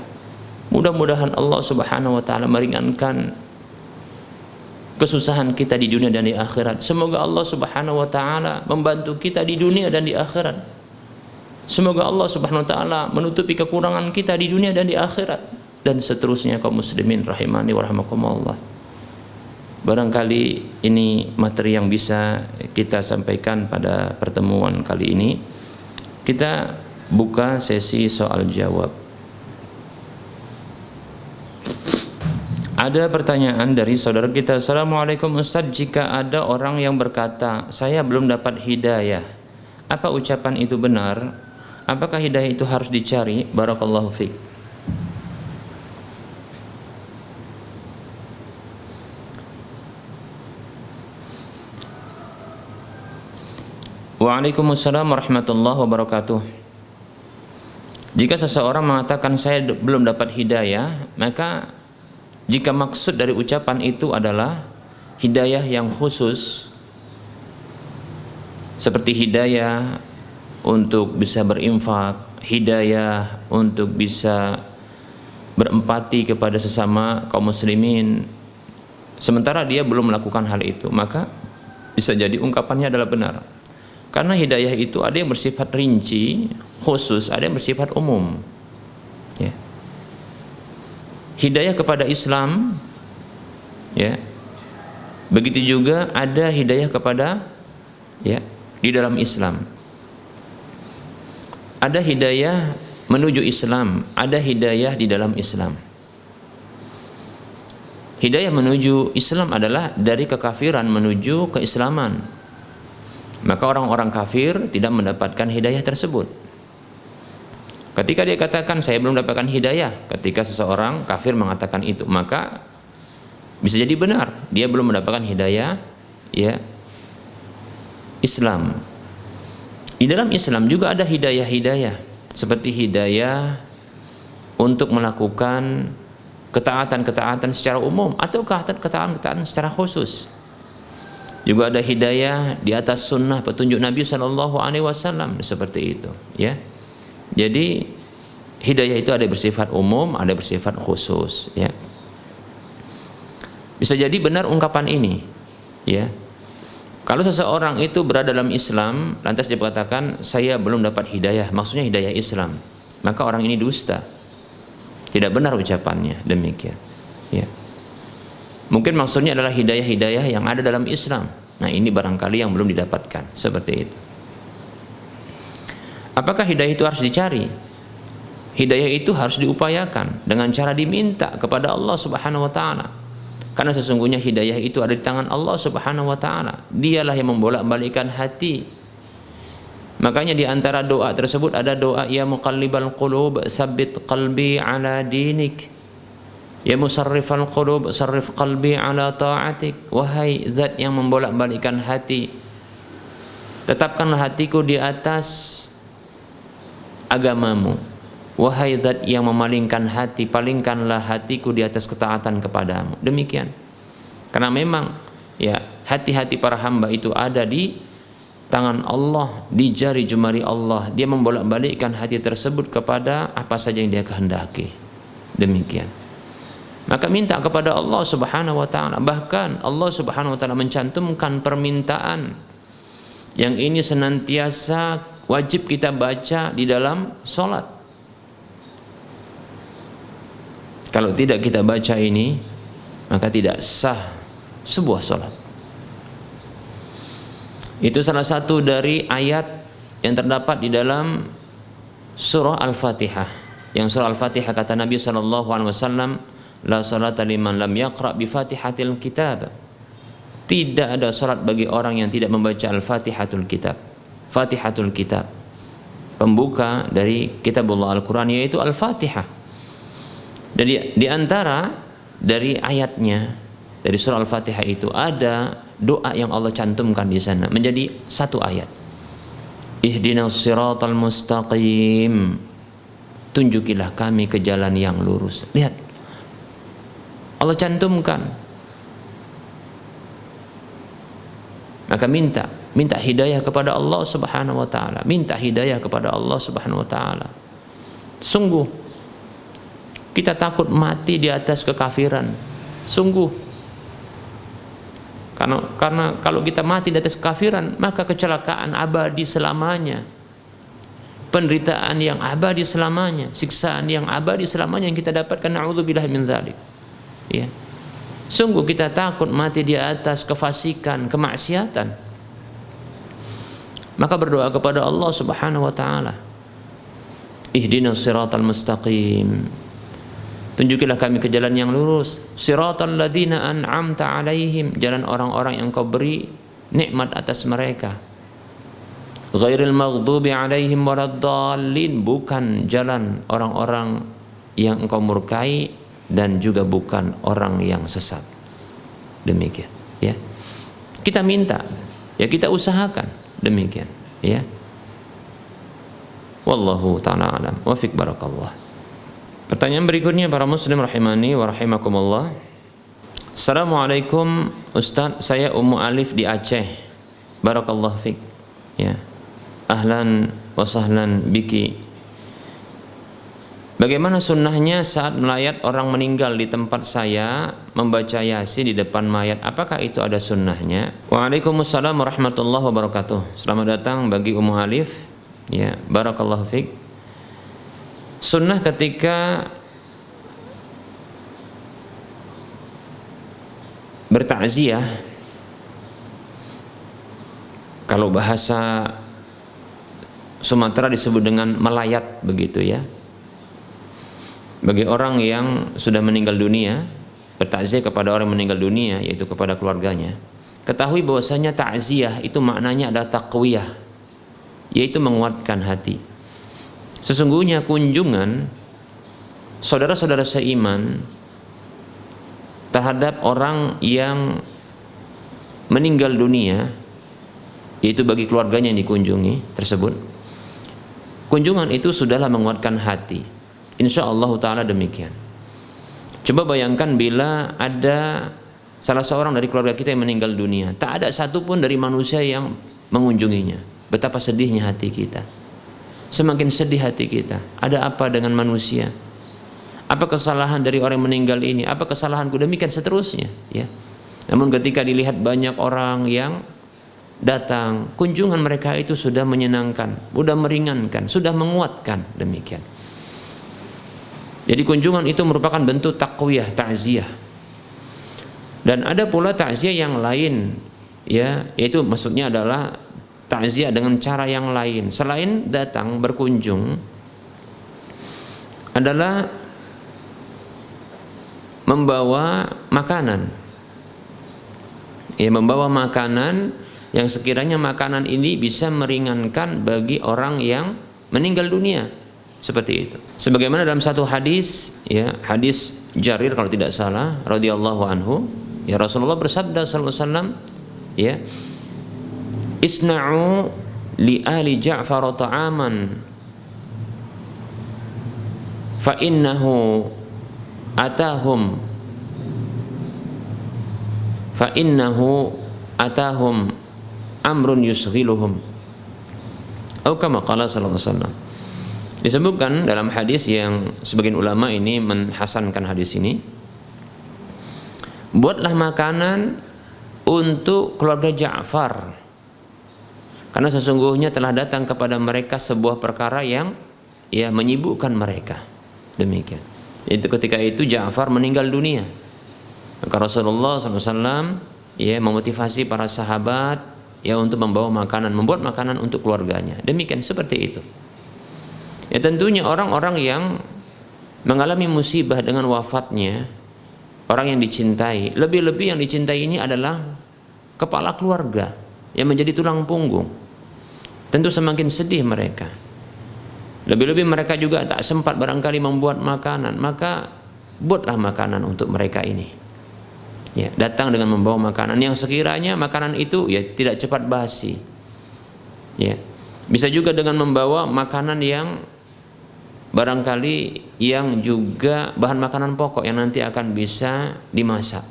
Mudah-mudahan Allah Subhanahu wa taala meringankan kesusahan kita di dunia dan di akhirat. Semoga Allah Subhanahu wa taala membantu kita di dunia dan di akhirat. Semoga Allah Subhanahu wa taala menutupi kekurangan kita di dunia dan di akhirat, dan seterusnya kaum muslimin rahimani wa rahimakumullah. Barangkali ini materi yang bisa kita sampaikan pada pertemuan kali ini. Kita buka sesi soal jawab. Ada pertanyaan dari saudara kita. Assalamualaikum Ustaz, jika ada orang yang berkata saya belum dapat hidayah, apa ucapan itu benar? Apakah hidayah itu harus dicari? Barakallahu fiik. Waalaikumsalam warahmatullahi wabarakatuh. Jika seseorang mengatakan saya belum dapat hidayah, maka jika maksud dari ucapan itu adalah hidayah yang khusus, seperti hidayah untuk bisa berinfak, hidayah untuk bisa berempati kepada sesama kaum muslimin, sementara dia belum melakukan hal itu, maka bisa jadi ungkapannya adalah benar. Karena hidayah itu ada yang bersifat rinci, khusus, ada yang bersifat umum. Ya. Hidayah kepada Islam, ya. Begitu juga ada hidayah kepada, ya, di dalam Islam. Ada hidayah menuju Islam, ada hidayah di dalam Islam. Hidayah menuju Islam adalah dari kekafiran menuju keislaman. Maka orang-orang kafir tidak mendapatkan hidayah tersebut. Ketika dia katakan saya belum mendapatkan hidayah, ketika seseorang kafir mengatakan itu, maka bisa jadi benar dia belum mendapatkan hidayah ya Islam. Di dalam Islam juga ada hidayah-hidayah, seperti hidayah untuk melakukan ketaatan-ketaatan secara umum atau ketaatan-ketaatan secara khusus. Juga ada hidayah di atas sunnah petunjuk Nabi Shallallahu Alaihi Wasallam, seperti itu ya. Jadi hidayah itu ada bersifat umum, ada bersifat khusus ya. Bisa jadi benar ungkapan ini ya. Kalau seseorang itu berada dalam Islam lantas dia berkatakan saya belum dapat hidayah, maksudnya hidayah Islam, maka orang ini dusta, tidak benar ucapannya, demikian ya. Mungkin maksudnya adalah hidayah-hidayah yang ada dalam Islam. Nah ini barangkali yang belum didapatkan, seperti itu. Apakah hidayah itu harus dicari? Hidayah itu harus diupayakan dengan cara diminta kepada Allah Subhanahu wa taala. Karena sesungguhnya hidayah itu ada di tangan Allah Subhanahu wa taala. Dialah yang membolak-balikkan hati. Makanya di antara doa tersebut ada doa ya muqallibal qulub tsabbit qalbi ala dinik. Ya musarrifal qulub sarrif qalbi ala ta'atik. Wahai zat yang membolak-balikkan hati, tetapkanlah hatiku di atas agamamu. Wahai zat yang memalingkan hati, palingkanlah hatiku di atas ketaatan kepadamu. Demikian. Karena memang ya hati-hati para hamba itu ada di tangan Allah, di jari jemari Allah. Dia membolak-balikkan hati tersebut kepada apa saja yang dia kehendaki. Demikian. Maka minta kepada Allah Subhanahu wa taala. Bahkan Allah Subhanahu wa taala mencantumkan permintaan yang ini senantiasa wajib kita baca di dalam sholat. Kalau tidak kita baca ini, maka tidak sah sebuah sholat. Itu salah satu dari ayat yang terdapat di dalam surah Al-Fatihah. Yang surah Al-Fatihah kata Nabi SAW, la salata liman lam yaqra bi fatihatil kitab. Tidak ada salat bagi orang yang tidak membaca Al-Fatihatul Kitab. Fatihatul Kitab, pembuka dari kitabullah Al-Quran, yaitu Al-Fatihah. Dan di antara dari ayatnya dari surah Al-Fatihah itu ada doa yang Allah cantumkan di sana menjadi satu ayat. Ihdinas siratal mustaqim. Tunjukilah kami ke jalan yang lurus. Lihat, Allah cantumkan. Maka minta hidayah kepada Allah Subhanahu wa taala, minta hidayah kepada Allah Subhanahu wa taala. Sungguh kita takut mati di atas kekafiran. Sungguh. Karena kalau kita mati di atas kekafiran, maka kecelakaan abadi selamanya. Penderitaan yang abadi selamanya, siksaan yang abadi selamanya yang kita dapatkan, na'udzubillah min dzalik. Ya. Sungguh kita takut mati di atas kefasikan, kemaksiatan. Maka berdoa kepada Allah Subhanahu wa taala. Ihdinas siratal mustaqim. Tunjukilah kami ke jalan yang lurus. Siratal ladzina an'amta alaihim, jalan orang-orang yang Kau beri nikmat atas mereka. Ghairil maghdubi alaihim waladdallin, bukan jalan orang-orang yang Engkau murkai dan juga bukan orang yang sesat. Demikian ya. Kita minta, ya kita usahakan demikian ya. Wallahu ta'ala alam wa fiq barakallah. Pertanyaan berikutnya para muslim rahimani wa rahimakumullah. Assalamualaikum Ustaz, saya Ummu Alif di Aceh. Barakallah fiq. Ya. Ahlan wa sahlan biki. Bagaimana sunnahnya saat melayat orang meninggal di tempat saya membaca Yasin di depan mayat? Apakah itu ada sunnahnya? Waalaikumsalam warahmatullahi wabarakatuh. Selamat datang bagi Ummu Alif. Ya, barakallahu fiik. Sunnah ketika bertakziah, kalau bahasa Sumatera disebut dengan melayat begitu ya. Bagi orang yang sudah meninggal dunia, bertakziah kepada orang yang meninggal dunia, yaitu kepada keluarganya, ketahui bahwasanya takziah itu maknanya adalah taqwiyah, yaitu menguatkan hati. Sesungguhnya kunjungan saudara-saudara seiman terhadap orang yang meninggal dunia, yaitu bagi keluarganya yang dikunjungi tersebut, kunjungan itu sudahlah menguatkan hati. Insyaallah ta'ala demikian. Coba bayangkan bila ada salah seorang dari keluarga kita yang meninggal dunia, tak ada satupun dari manusia yang mengunjunginya. Betapa sedihnya hati kita. Semakin sedih hati kita. Ada apa dengan manusia? Apa kesalahan dari orang yang meninggal ini? Apa kesalahanku? Demikian seterusnya, ya. Namun ketika dilihat banyak orang yang datang, kunjungan mereka itu sudah menyenangkan, sudah meringankan, sudah menguatkan, demikian. Jadi kunjungan itu merupakan bentuk taqwiyah, ta'ziyah. Dan ada pula ta'ziyah yang lain, ya, yaitu maksudnya adalah ta'ziyah dengan cara yang lain selain datang berkunjung, adalah membawa makanan. Ya, membawa makanan yang sekiranya makanan ini bisa meringankan bagi orang yang meninggal dunia. Seperti itu. Sebagaimana dalam satu hadis, ya, hadis Jarir kalau tidak salah radhiyallahu anhu, ya, Rasulullah bersabda sallallahu alaihi wasallam, ya, isna'u li ahli Ja'far ta'aman fa innahu atahum amrun yusghiluhum, atau kama qala sallallahu alaihi wasallam. Disebutkan dalam hadis yang sebagian ulama ini menhasankan hadis ini, buatlah makanan untuk keluarga Ja'far, karena sesungguhnya telah datang kepada mereka sebuah perkara yang, ya, menyibukkan mereka. Demikian. Itu ketika itu Ja'far meninggal dunia. Maka Rasulullah SAW, ya, memotivasi para sahabat, ya, untuk membawa makanan, membuat makanan untuk keluarganya. Demikian, seperti itu. Ya, tentunya orang-orang yang mengalami musibah dengan wafatnya orang yang dicintai, lebih-lebih yang dicintai ini adalah kepala keluarga yang menjadi tulang punggung. Tentu semakin sedih mereka. Lebih-lebih mereka juga tak sempat barangkali membuat makanan, maka buatlah makanan untuk mereka ini. Ya, datang dengan membawa makanan yang sekiranya makanan itu, ya, tidak cepat basi. Ya, bisa juga dengan membawa makanan yang barangkali yang juga bahan makanan pokok yang nanti akan bisa dimasak.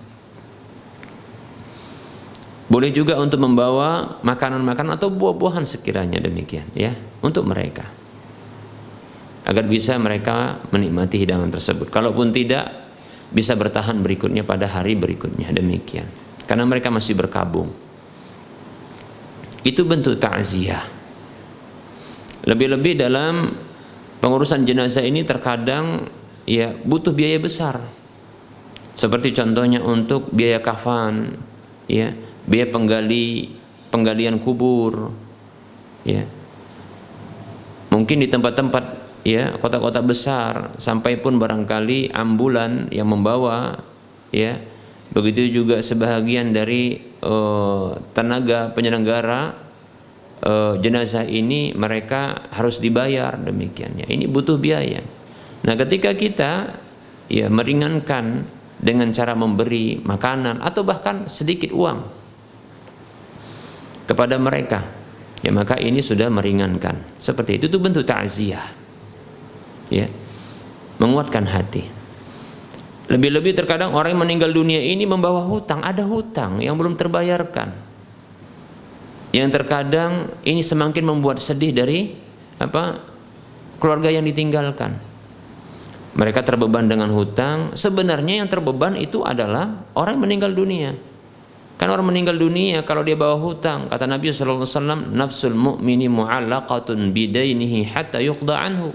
Boleh juga untuk membawa makanan-makanan atau buah-buahan sekiranya demikian, ya, untuk mereka, agar bisa mereka menikmati hidangan tersebut. Kalaupun tidak, bisa bertahan berikutnya pada hari berikutnya, demikian. Karena mereka masih berkabung. Itu bentuk ta'ziyah. Lebih-lebih dalam pengurusan jenazah ini terkadang, ya, butuh biaya besar. Seperti contohnya untuk biaya kafan, ya, biaya penggalian kubur, ya. Mungkin di tempat-tempat, ya, kota-kota besar, sampai pun barangkali ambulan yang membawa, ya. Begitu juga sebahagian dari tenaga penyelenggara jenazah ini mereka harus dibayar, demikian, ya. Ini butuh biaya. Nah, ketika kita, ya, meringankan dengan cara memberi makanan atau bahkan sedikit uang kepada mereka, ya, maka ini sudah meringankan. Seperti itu bentuk ta'ziyah, ya, menguatkan hati. Lebih-lebih terkadang orang yang meninggal dunia ini membawa hutang, ada hutang yang belum terbayarkan, yang terkadang ini semakin membuat sedih dari keluarga yang ditinggalkan. Mereka terbeban dengan hutang. Sebenarnya yang terbeban itu adalah orang yang meninggal dunia. Kan orang meninggal dunia kalau dia bawa hutang, kata Nabi sallallahu alaihi wasallam, nafsul mu'mini mu'allaqatun bidainihi hatta yuqda anhu.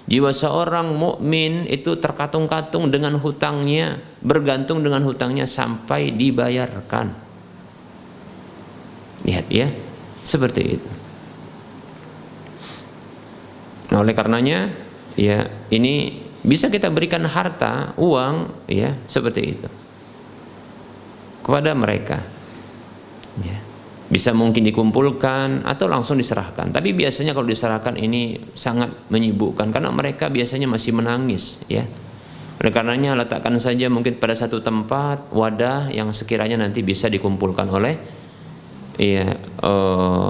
Jiwa seorang mukmin itu terkatung-katung dengan hutangnya, bergantung dengan hutangnya sampai dibayarkan. Lihat, ya, seperti itu. Nah, oleh karenanya, ya, ini Bisa kita berikan harta, uang, ya, seperti itu kepada mereka. Ya. Bisa mungkin dikumpulkan atau langsung diserahkan. Tapi biasanya kalau diserahkan ini sangat menyibukkan karena mereka biasanya masih menangis, ya. Oleh karenanya letakkan saja mungkin pada satu tempat wadah yang sekiranya nanti bisa dikumpulkan oleh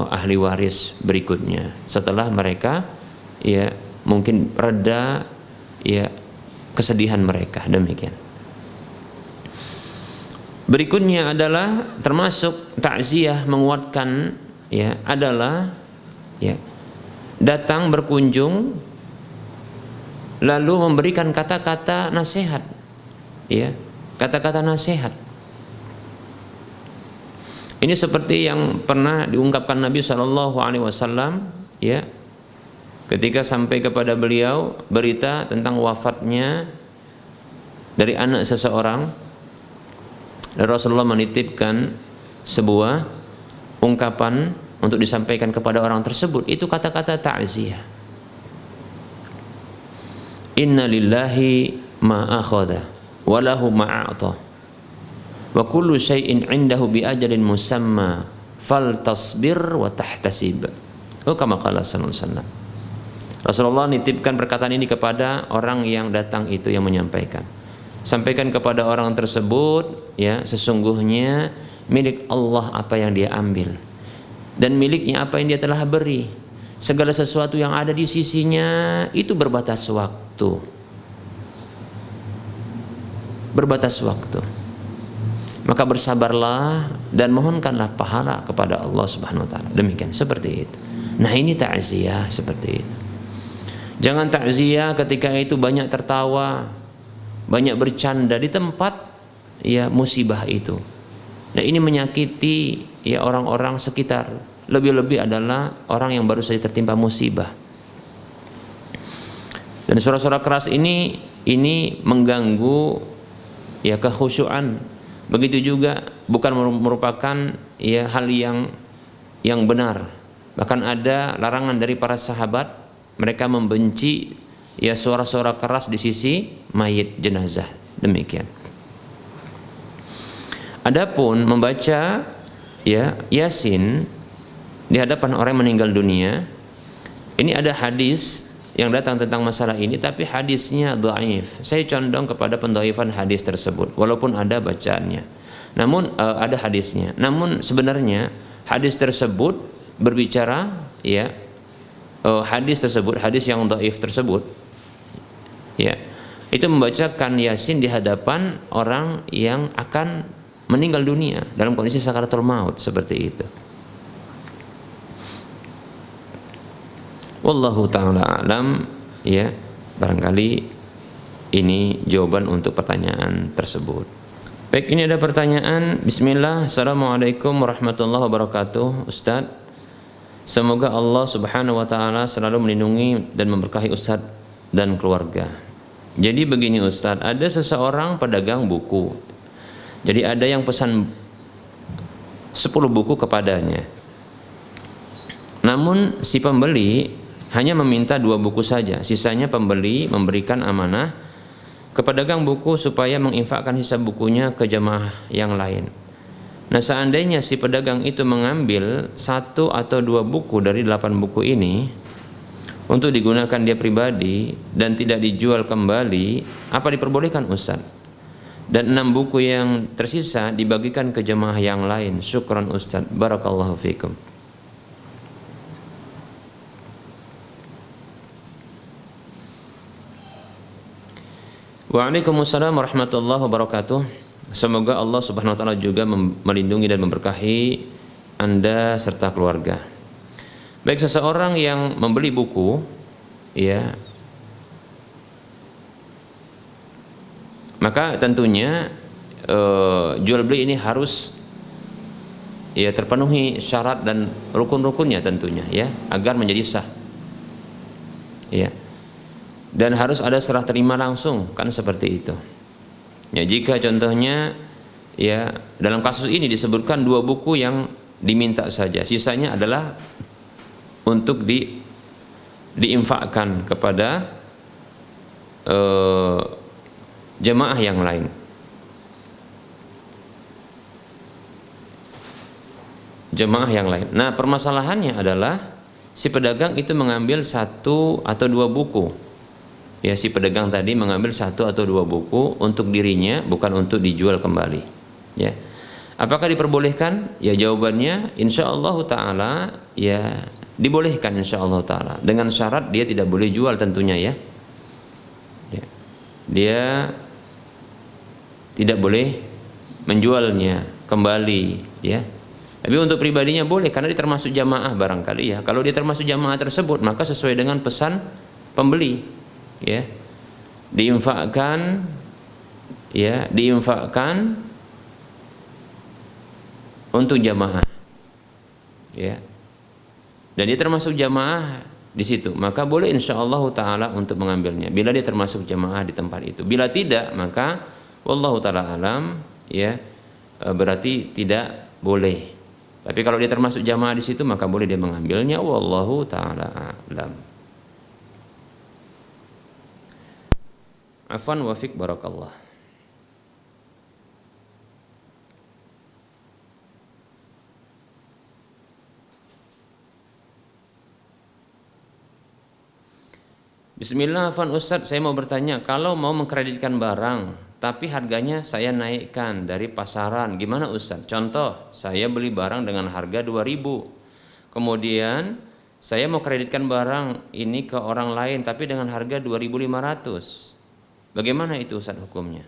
ahli waris berikutnya. Setelah mereka mungkin reda kesedihan mereka, demikian. Berikutnya adalah termasuk takziah menguatkan adalah datang berkunjung lalu memberikan kata-kata nasihat, kata-kata nasihat. Ini seperti yang pernah diungkapkan Nabi SAW, ketika sampai kepada beliau berita tentang wafatnya dari anak seseorang. Dan Rasulullah menitipkan sebuah ungkapan untuk disampaikan kepada orang tersebut. Itu kata-kata ta'ziyah. Inna lillahi ma akhadha wa lahu ma a'ta wa kullu syai'in 'indahu bi ajalin musamma faltasbir wa tahtasib. Kama qala sallallahu alaihi wasallam. Rasulullah nitipkan perkataan ini kepada orang yang datang itu, yang menyampaikan. Sampaikan kepada orang tersebut, sesungguhnya milik Allah apa yang dia ambil, dan miliknya apa yang dia telah beri. Segala sesuatu yang ada di sisinya itu berbatas waktu. Berbatas waktu. Maka bersabarlah dan mohonkanlah pahala kepada Allah Subhanahu wa taala. Demikian, seperti itu. Nah, ini takziah seperti itu. Jangan takziah ketika itu banyak tertawa, banyak bercanda di tempat musibah itu. Nah, ini menyakiti orang-orang sekitar. Lebih-lebih adalah orang yang baru saja tertimpa musibah. Dan suara-suara keras ini mengganggu kekhusyuan. Begitu juga bukan merupakan hal yang benar. Bahkan ada larangan dari para sahabat, mereka membenci suara-suara keras di sisi mayit jenazah. Demikian. Adapun membaca Yasin di hadapan orang yang meninggal dunia, ini ada hadis yang datang tentang masalah ini, tapi hadisnya dhaif. Saya condong kepada pendhaifan hadis tersebut, walaupun ada bacaannya. Namun ada hadisnya. Namun sebenarnya hadis tersebut berbicara hadis yang dhaif tersebut itu membacakan Yasin di hadapan orang yang akan meninggal dunia dalam kondisi sakaratul maut, seperti itu. Wallahu ta'ala a'lam. Barangkali ini jawaban untuk pertanyaan tersebut. Baik, ini ada pertanyaan. Bismillah. Assalamualaikum warahmatullahi wabarakatuh. Ustaz, semoga Allah Subhanahu wa taala selalu melindungi dan memberkahi Ustaz dan keluarga. Jadi begini Ustaz, ada seseorang pedagang buku. Jadi ada yang pesan 10 buku kepadanya. Namun si pembeli hanya meminta 2 buku saja. Sisanya pembeli memberikan amanah ke pedagang buku supaya menginfakkan sisa bukunya ke jamaah yang lain. Nah, seandainya si pedagang itu mengambil 1 atau 2 buku dari 8 buku ini untuk digunakan dia pribadi dan tidak dijual kembali, apa diperbolehkan Ustaz? Dan 6 buku yang tersisa dibagikan ke jemaah yang lain. Syukran Ustaz, barakallahu fikum. Waalaikumsalam warahmatullahi wabarakatuh. Semoga Allah Subhanahu wa taala juga melindungi dan memberkahi Anda serta keluarga. Baik, seseorang yang membeli buku maka tentunya jual beli ini harus terpenuhi syarat dan rukun-rukunnya tentunya agar menjadi sah. Dan harus ada serah terima langsung, kan seperti itu. Jika contohnya dalam kasus ini disebutkan 2 buku yang diminta saja, sisanya adalah untuk diinfakkan kepada jemaah yang lain. Jemaah yang lain. Nah, permasalahannya adalah si pedagang itu mengambil satu atau dua buku. Ya, si pedagang tadi mengambil satu atau dua buku untuk dirinya, bukan untuk dijual kembali. Ya. Apakah diperbolehkan? Ya, jawabannya insyaallah taala ya dibolehkan insyaallah taala. Dengan syarat dia tidak boleh jual tentunya ya. Ya. Dia tidak boleh menjualnya kembali ya. Tapi untuk pribadinya boleh karena dia termasuk jamaah barangkali ya. Kalau dia termasuk jamaah tersebut maka sesuai dengan pesan pembeli ya. Diinfakkan ya, diinfakkan untuk jamaah ya. Dan dia termasuk jamaah di situ, maka boleh insyaallah taala untuk mengambilnya bila dia termasuk jamaah di tempat itu. Bila tidak maka wallahu taala alam ya, berarti tidak boleh. Tapi kalau dia termasuk jamaah di situ maka boleh dia mengambilnya, wallahu taala alam. Afwan wa fik barakallah. Bismillah, afwan Ustadz, saya mau bertanya, kalau mau mengkreditkan barang tapi harganya saya naikkan dari pasaran, gimana Ustadz? Contoh, saya beli barang dengan harga 2.000, kemudian saya mau kreditkan barang ini ke orang lain tapi dengan harga 2.500, bagaimana itu Ustadz hukumnya?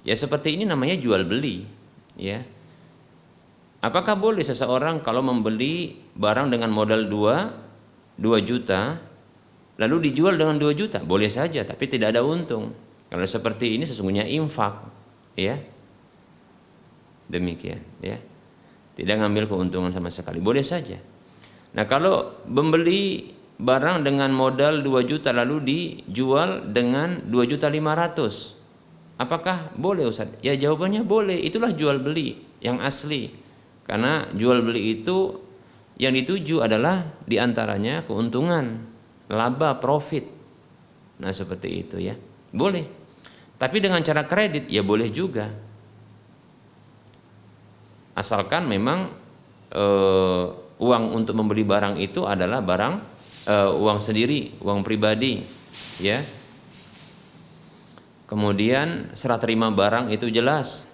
Ya seperti ini namanya jual beli ya. Apakah boleh seseorang kalau membeli barang dengan modal 2 juta lalu dijual dengan 2 juta? Boleh saja, tapi tidak ada untung. Kalau seperti ini sesungguhnya infak ya. Demikian ya. Tidak ngambil keuntungan sama sekali, boleh saja. Nah, kalau membeli barang dengan modal 2 juta lalu dijual dengan 2.500.000, apakah boleh Ustaz? Ya jawabannya boleh, itulah jual beli yang asli. Karena jual beli itu yang dituju adalah diantaranya keuntungan, laba, profit. Nah seperti itu ya, boleh. Tapi dengan cara kredit ya boleh juga, asalkan memang uang untuk membeli barang itu adalah barang uang sendiri, uang pribadi ya. Kemudian serah terima barang itu jelas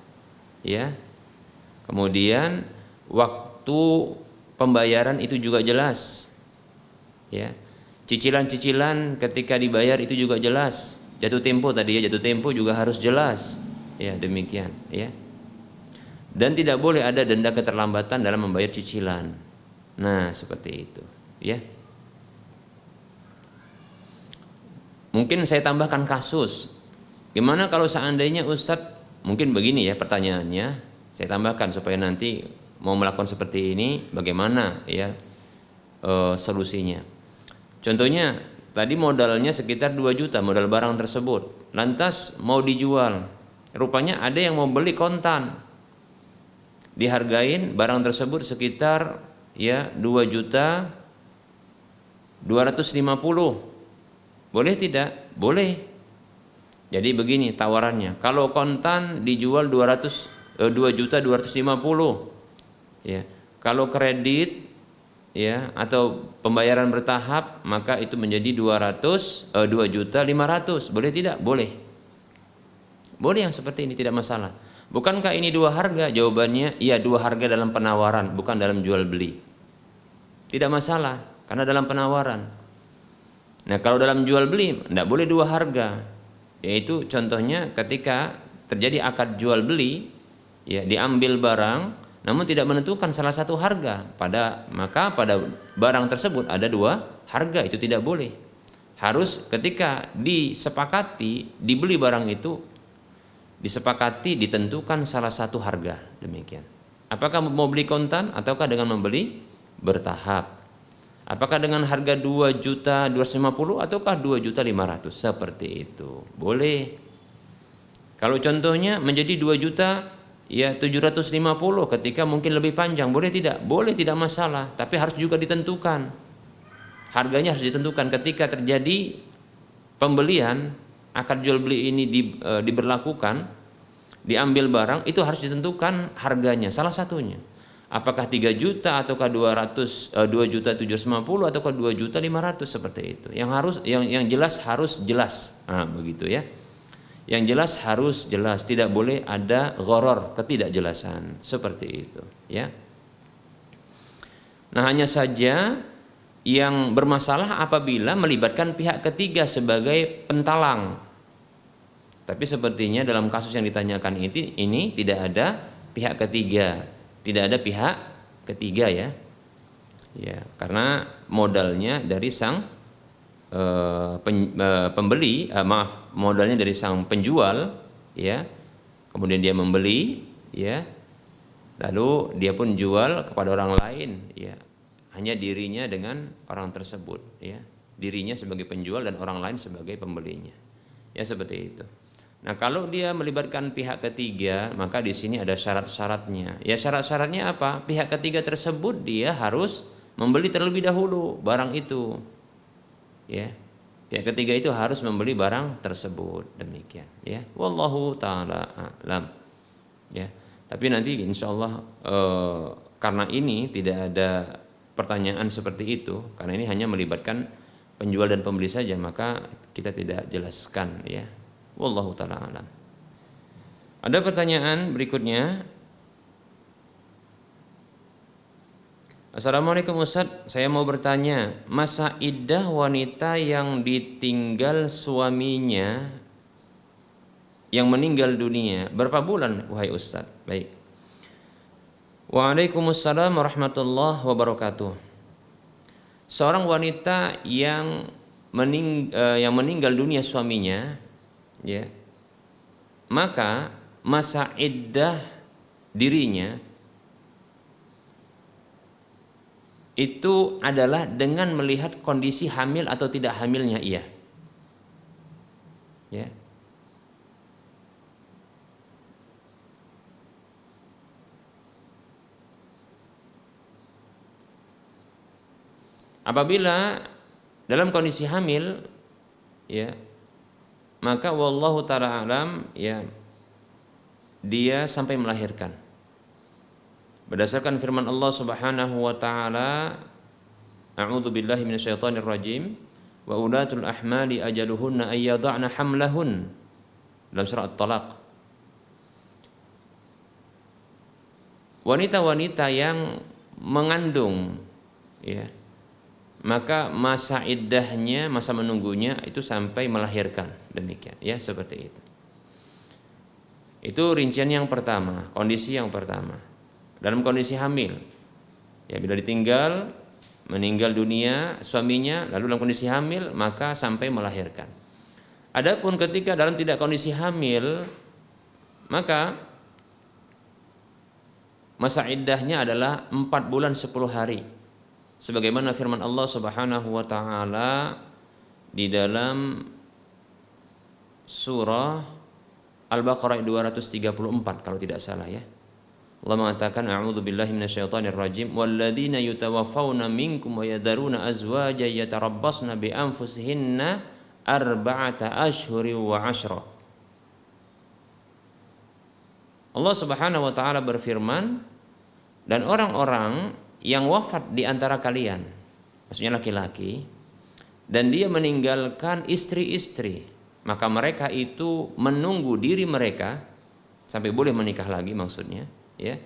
ya. Kemudian waktu pembayaran itu juga jelas ya. Cicilan-cicilan ketika dibayar itu juga jelas. Jatuh tempo tadi ya, jatuh tempo juga harus jelas ya, demikian ya. Dan tidak boleh ada denda keterlambatan dalam membayar cicilan. Nah seperti itu ya. Mungkin saya tambahkan kasus, gimana kalau seandainya Ustadz, mungkin begini ya pertanyaannya, saya tambahkan supaya nanti mau melakukan seperti ini bagaimana ya solusinya. Contohnya tadi modalnya sekitar 2 juta modal barang tersebut, lantas mau dijual, rupanya ada yang mau beli kontan, dihargain barang tersebut sekitar ya 2.250.000, boleh tidak? Boleh. Jadi begini tawarannya, kalau kontan dijual 2.250.000 ya, kalau kredit ya atau pembayaran bertahap maka itu menjadi 2.500.000, boleh tidak? Boleh. Boleh yang seperti ini, tidak masalah. Bukankah ini dua harga? Jawabannya iya, dua harga dalam penawaran, bukan dalam jual beli. Tidak masalah karena dalam penawaran. Nah, kalau dalam jual beli tidak boleh dua harga. Yaitu contohnya ketika terjadi akad jual beli ya, diambil barang namun tidak menentukan salah satu harga, maka pada barang tersebut ada dua harga, itu tidak boleh. Harus ketika disepakati dibeli barang itu disepakati ditentukan salah satu harga, demikian. Apakah mau beli kontan ataukah dengan membeli bertahap? Apakah dengan harga 2.250.000 ataukah 2.500.000, seperti itu. Boleh. Kalau contohnya menjadi 2 juta ya 750 ketika mungkin lebih panjang, boleh tidak? Boleh, tidak masalah, tapi harus juga ditentukan. Harganya harus ditentukan ketika terjadi pembelian, akad jual beli ini diberlakukan, diambil barang, itu harus ditentukan harganya salah satunya. Apakah 3 juta ataukah 2 juta 750 ataukah 2 juta 500, seperti itu. Yang jelas harus jelas. Nah, begitu ya. Yang jelas harus jelas, tidak boleh ada gharar, ketidakjelasan, seperti itu ya. Nah, hanya saja yang bermasalah apabila melibatkan pihak ketiga sebagai pentalang. Tapi sepertinya dalam kasus yang ditanyakan ini tidak ada pihak ketiga, tidak ada pihak ketiga ya. Ya, karena modalnya dari sang modalnya dari sang penjual ya. Kemudian dia membeli ya. Lalu dia pun jual kepada orang lain ya. Hanya dirinya dengan orang tersebut ya. Dirinya sebagai penjual dan orang lain sebagai pembelinya. Ya, seperti itu. Nah, kalau dia melibatkan pihak ketiga, maka di sini ada syarat-syaratnya. Ya, syarat-syaratnya apa? Pihak ketiga tersebut dia harus membeli terlebih dahulu barang itu. Ya. Pihak ketiga itu harus membeli barang tersebut, demikian ya. Wallahu taala a'lam. Ya. Tapi nanti insya Allah karena ini tidak ada pertanyaan seperti itu, karena ini hanya melibatkan penjual dan pembeli saja, maka kita tidak jelaskan ya. Wallahu ta'ala alam. Ada pertanyaan berikutnya. Assalamualaikum Ustaz, saya mau bertanya, masa iddah wanita yang ditinggal suaminya yang meninggal dunia berapa bulan wahai Ustaz? Baik. Waalaikumsalam warahmatullahi wabarakatuh. Seorang wanita yang meninggal dunia suaminya ya, maka masa iddah dirinya itu adalah dengan melihat kondisi hamil atau tidak hamilnya ia. Ya. Apabila dalam kondisi hamil ya, maka wallahu ta'ala alam ya, dia sampai melahirkan. Berdasarkan firman Allah Subhanahu wa taala, a'udzu billahi minasyaitonir rajim, wa ulatul ahmali ajaluhunna ayyada'na hamlahun, dalam surah At-Talaq. Wanita-wanita yang mengandung ya, maka masa iddahnya, masa menunggunya itu sampai melahirkan, demikian ya, seperti itu. Itu rincian yang pertama, kondisi yang pertama. Dalam kondisi hamil ya, bila ditinggal meninggal dunia suaminya lalu dalam kondisi hamil, maka sampai melahirkan. Adapun ketika dalam tidak kondisi hamil, maka masa iddahnya adalah 4 bulan 10 hari. Sebagaimana firman Allah Subhanahu wa taala di dalam surah Al-Baqarah 234 kalau tidak salah ya. Allah mengatakan, a'udzu billahi minasyaitonir rajim, walladzina yutawaffawna minkum wa yadharuna azwajan yatarabbasna bi anfusihinna arba'ata ashhurin wa 'ashra. Allah Subhanahu wa taala berfirman, dan orang-orang yang wafat di antara kalian, maksudnya laki-laki, dan dia meninggalkan istri-istri, maka mereka itu menunggu diri mereka sampai boleh menikah lagi, maksudnya ya,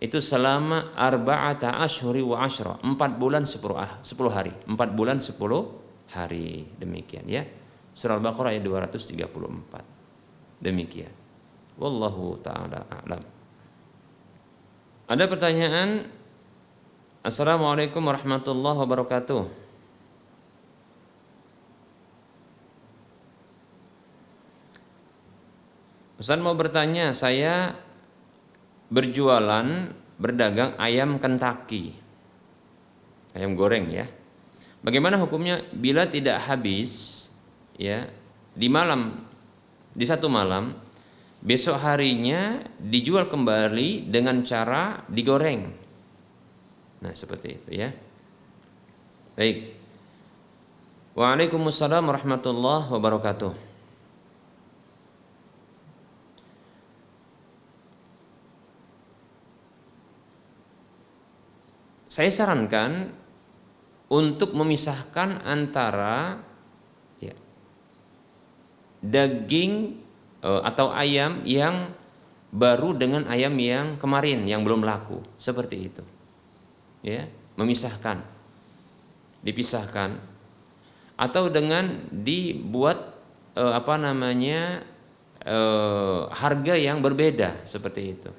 itu selama arba'ata ashhuri wa 'ashra, 4 bulan 10 hari, 4 bulan 10 hari, demikian ya. Surah Al-Baqarah ayat 234. Demikian. Wallahu taala a'lam. Ada pertanyaan? Assalamualaikum warahmatullahi wabarakatuh. Ustaz mau bertanya, saya berdagang ayam Kentucky, ayam goreng ya. Bagaimana hukumnya bila tidak habis ya di satu malam, besok harinya dijual kembali dengan cara digoreng? Nah, seperti itu ya. Baik. Waalaikumsalam warahmatullahi wabarakatuh. Saya sarankan untuk memisahkan antara ya, daging atau ayam yang baru dengan ayam yang kemarin yang belum laku, seperti itu. Ya, memisahkan, dipisahkan, atau dengan dibuat harga yang berbeda seperti itu.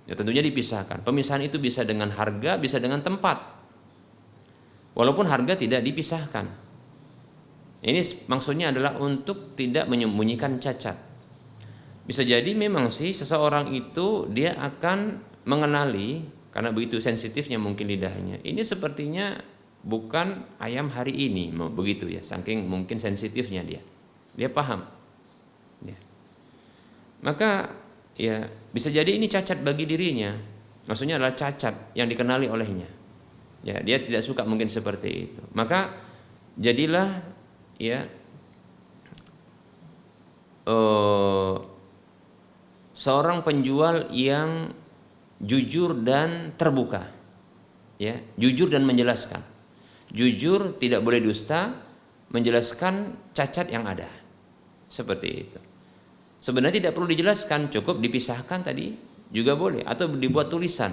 Ya, tentunya dipisahkan. Pemisahan itu bisa dengan harga, bisa dengan tempat. Walaupun harga tidak dipisahkan. Ini maksudnya adalah untuk tidak menyembunyikan cacat. Bisa jadi memang sih seseorang itu dia akan mengenali, karena begitu sensitifnya mungkin lidahnya, ini sepertinya bukan ayam hari ini, begitu ya, saking mungkin sensitifnya dia paham ya. Maka ya bisa jadi ini cacat bagi dirinya, maksudnya adalah cacat yang dikenali olehnya ya, dia tidak suka mungkin seperti itu. Maka jadilah ya seorang penjual yang jujur dan terbuka, ya, jujur dan menjelaskan. Jujur, tidak boleh dusta, menjelaskan cacat yang ada, seperti itu. Sebenarnya tidak perlu dijelaskan, cukup dipisahkan tadi juga boleh, atau dibuat tulisan.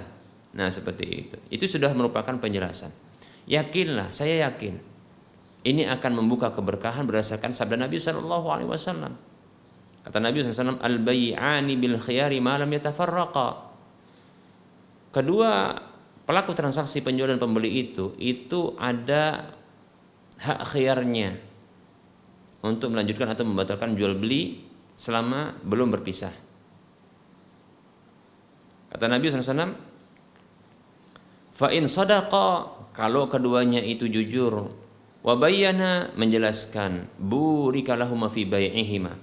Nah seperti itu. Itu sudah merupakan penjelasan. Yakinlah, saya yakin ini akan membuka keberkahan berdasarkan sabda Nabi SAW. Kata Nabi SAW, al-bay'ani bil khiyari ma lam yatafarraqa. Kedua pelaku transaksi penjual dan pembeli itu ada hak khiyarnya untuk melanjutkan atau membatalkan jual beli selama belum berpisah. Kata Nabi SAW, fa in sadaqa, kalau keduanya itu jujur, wa bayyana, menjelaskan, burika lahum fi bai'ihima,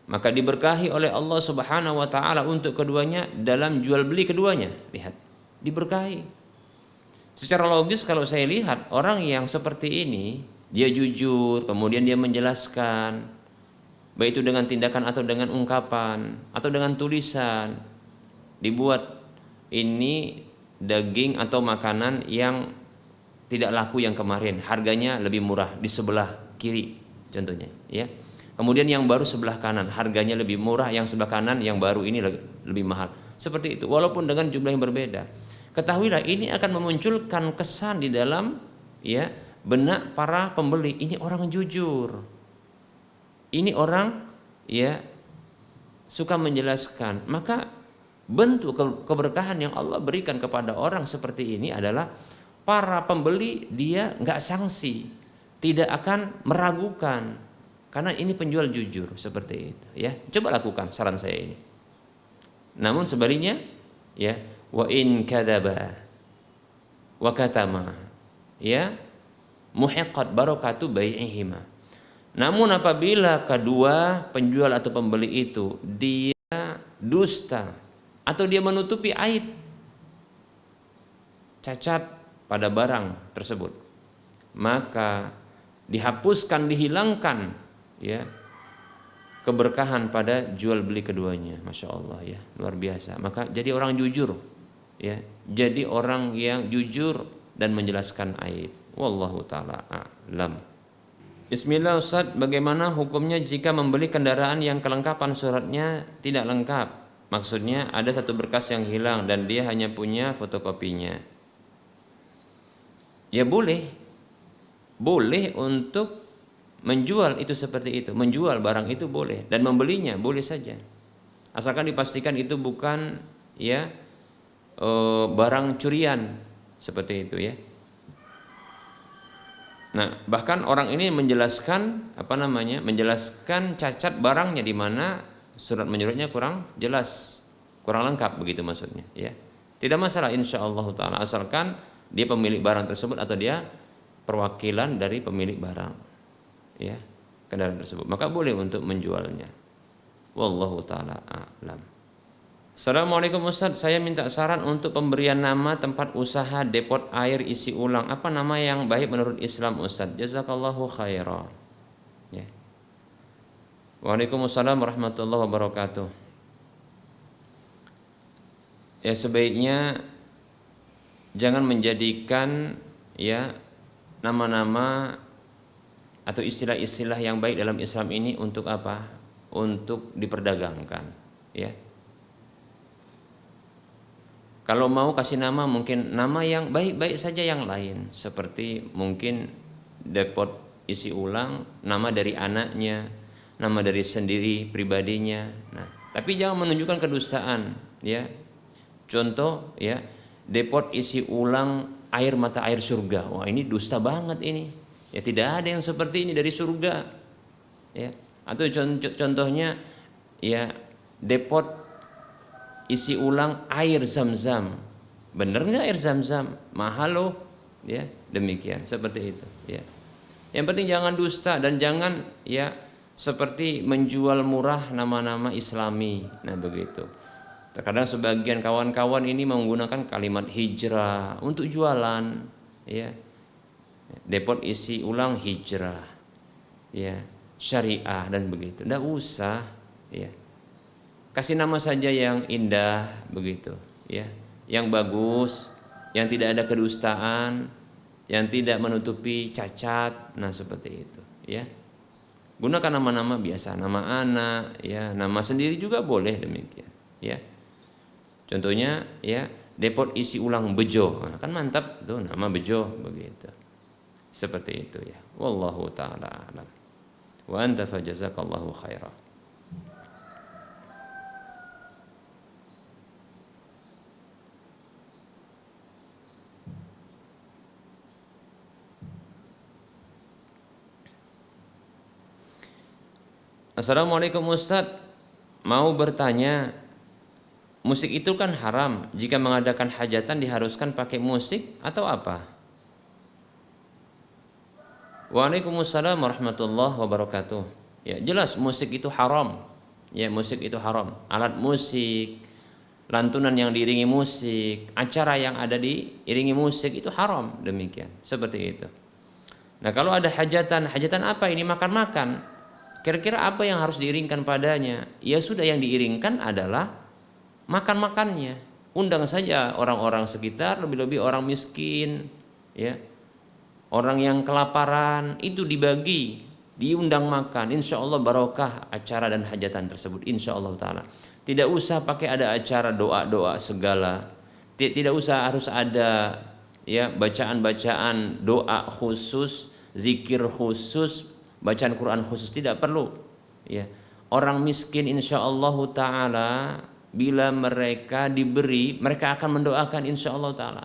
maka diberkahi oleh Allah Subhanahu wa taala untuk keduanya dalam jual beli keduanya. Lihat, diberkahi. Secara logis kalau saya lihat orang yang seperti ini, dia jujur, kemudian dia menjelaskan, baik itu dengan tindakan atau dengan ungkapan atau dengan tulisan, dibuat ini daging atau makanan yang tidak laku yang kemarin, harganya lebih murah di sebelah kiri contohnya ya. Kemudian yang baru sebelah kanan, harganya lebih murah, yang sebelah kanan yang baru ini lebih mahal. Seperti itu, walaupun dengan jumlah yang berbeda. Ketahuilah ini akan memunculkan kesan di dalam ya benak para pembeli, ini orang jujur. Ini orang ya suka menjelaskan. Maka bentuk keberkahan yang Allah berikan kepada orang seperti ini adalah para pembeli dia nggak sangsi, tidak akan meragukan, karena ini penjual jujur seperti itu ya. Coba lakukan saran saya ini. Namun sebaliknya ya, wa in kadzaba wa katama ya muhiqqat barakatu bai'ihima. Namun apabila kedua penjual atau pembeli itu dia dusta atau dia menutupi aib, cacat pada barang tersebut, maka dihapuskan, dihilangkan ya keberkahan pada jual beli keduanya. Masya Allah ya, luar biasa. Maka jadi orang jujur ya, jadi orang yang jujur dan menjelaskan aib. Wallahu ta'ala a'lam. Bismillah Ustaz, bagaimana hukumnya jika membeli kendaraan yang kelengkapan suratnya tidak lengkap? Maksudnya ada satu berkas yang hilang dan dia hanya punya fotokopinya. Ya boleh untuk menjual itu seperti itu, menjual barang itu boleh, dan membelinya boleh saja, asalkan dipastikan itu bukan ya barang curian seperti itu ya. Nah bahkan orang ini menjelaskan menjelaskan cacat barangnya, di mana surat menyuratnya kurang jelas, kurang lengkap begitu maksudnya ya. Tidak masalah insyaallah taala, asalkan dia pemilik barang tersebut atau dia perwakilan dari pemilik barang ya kendaraan tersebut, maka boleh untuk menjualnya. Wallahu taala a'lam. Assalamualaikum Ustadz, saya minta saran untuk pemberian nama tempat usaha depot air isi ulang. Apa nama yang baik menurut Islam Ustadz? Jazakallahu khairan. Ya. Waalaikumsalam warahmatullahi wabarakatuh. Ya, sebaiknya jangan menjadikan ya nama-nama atau istilah-istilah yang baik dalam Islam ini untuk apa? Untuk diperdagangkan, ya. Kalau mau kasih nama mungkin nama yang baik-baik saja yang lain, seperti mungkin depot isi ulang nama dari anaknya, nama dari sendiri pribadinya. Nah, tapi jangan menunjukkan kedustaan, ya. Contoh ya, depot isi ulang air mata air surga. Wah, ini dusta banget ini. Ya, tidak ada yang seperti ini dari surga. Ya. Atau contohnya ya, depot isi ulang air zam-zam. Bener nggak air zam-zam? Mahal loh. Ya, demikian seperti itu. Ya. Yang penting jangan dusta dan jangan ya seperti menjual murah nama-nama Islami. Nah begitu. Terkadang sebagian kawan-kawan ini menggunakan kalimat hijrah untuk jualan. Ya. Depot isi ulang hijrah. Ya, syariah dan begitu. Nggak usah. Ya. Kasih nama saja yang indah begitu, ya, yang bagus, yang tidak ada kedustaan, yang tidak menutupi cacat, nah seperti itu, ya. Gunakan nama-nama biasa, nama anak, ya, nama sendiri juga boleh demikian, ya. Contohnya, ya, depot isi ulang Bejo, nah, kan mantap tuh nama Bejo begitu, seperti itu ya. Wallahu taala alam. Wa anta fajazakallahu khairan. Assalamualaikum Ustadz, mau bertanya, musik itu kan haram, jika mengadakan hajatan diharuskan pakai musik atau apa? Waalaikumsalam warahmatullahi wabarakatuh. Ya, jelas musik itu haram. Ya, musik itu haram. Alat musik, lantunan yang diiringi musik, acara yang ada diiringi musik itu haram, demikian. Seperti itu. Nah, kalau ada hajatan, hajatan apa ini? Makan-makan. Kira-kira apa yang harus diiringkan padanya? Ya sudah, yang diiringkan adalah makan-makannya. Undang saja orang-orang sekitar, lebih-lebih orang miskin, ya, orang yang kelaparan, itu dibagi, diundang makan. Insya Allah barokah acara dan hajatan tersebut. Insya Allah Taala. Tidak usah pakai ada acara doa-doa segala. Tidak usah harus ada ya bacaan-bacaan doa khusus, zikir khusus, bacaan Quran khusus, tidak perlu. Ya, orang miskin insya Allah Taala bila mereka diberi, mereka akan mendoakan insya Allah Taala.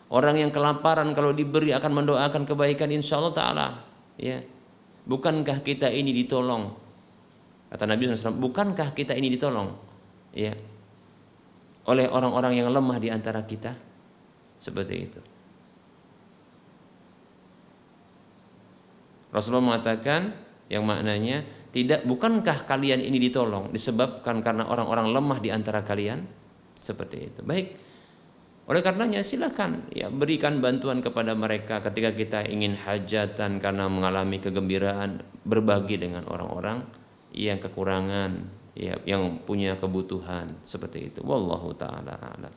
Orang yang kelaparan kalau diberi akan mendoakan kebaikan insya Allah Taala. Ya, bukankah kita ini ditolong? Kata Nabi SAW, bukankah kita ini ditolong? Ya, oleh orang-orang yang lemah di antara kita, seperti itu. Rasulullah mengatakan yang maknanya bukankah kalian ini ditolong disebabkan karena orang-orang lemah di antara kalian, seperti itu. Baik, oleh karenanya silakan ya berikan bantuan kepada mereka ketika kita ingin hajatan karena mengalami kegembiraan, berbagi dengan orang-orang yang kekurangan, ya, yang punya kebutuhan, seperti itu. Wallahu taala a'lam.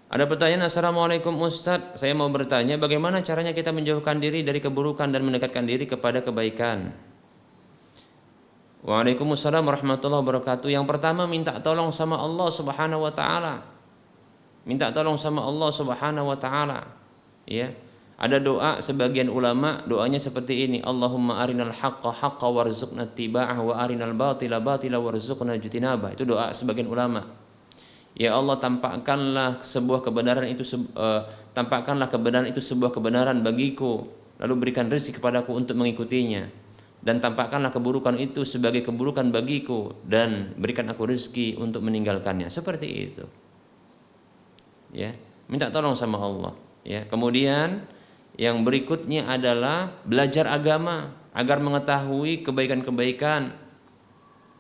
Ada pertanyaan, Assalamualaikum Ustadz, saya mau bertanya bagaimana caranya kita menjauhkan diri dari keburukan dan mendekatkan diri kepada kebaikan. Waalaikumsalam warahmatullahi wabarakatuh. Yang pertama, minta tolong sama Allah Subhanahu wa taala. Minta tolong sama Allah Subhanahu wa taala. Ya. Ada doa sebagian ulama, doanya seperti ini, Allahumma arinal haqqa haqqa warzuqna ittiba'ah wa arinal batila batila warzuqna ijtinabah. Itu doa sebagian ulama. Ya Allah, tampakkanlah sebuah kebenaran itu tampakkanlah kebenaran itu sebuah kebenaran bagiku, lalu berikan rezeki kepadaku untuk mengikutinya, dan tampakkanlah keburukan itu sebagai keburukan bagiku dan berikan aku rezeki untuk meninggalkannya. Seperti itu. Ya, minta tolong sama Allah, ya. Kemudian Yang berikutnya adalah belajar agama agar mengetahui kebaikan-kebaikan,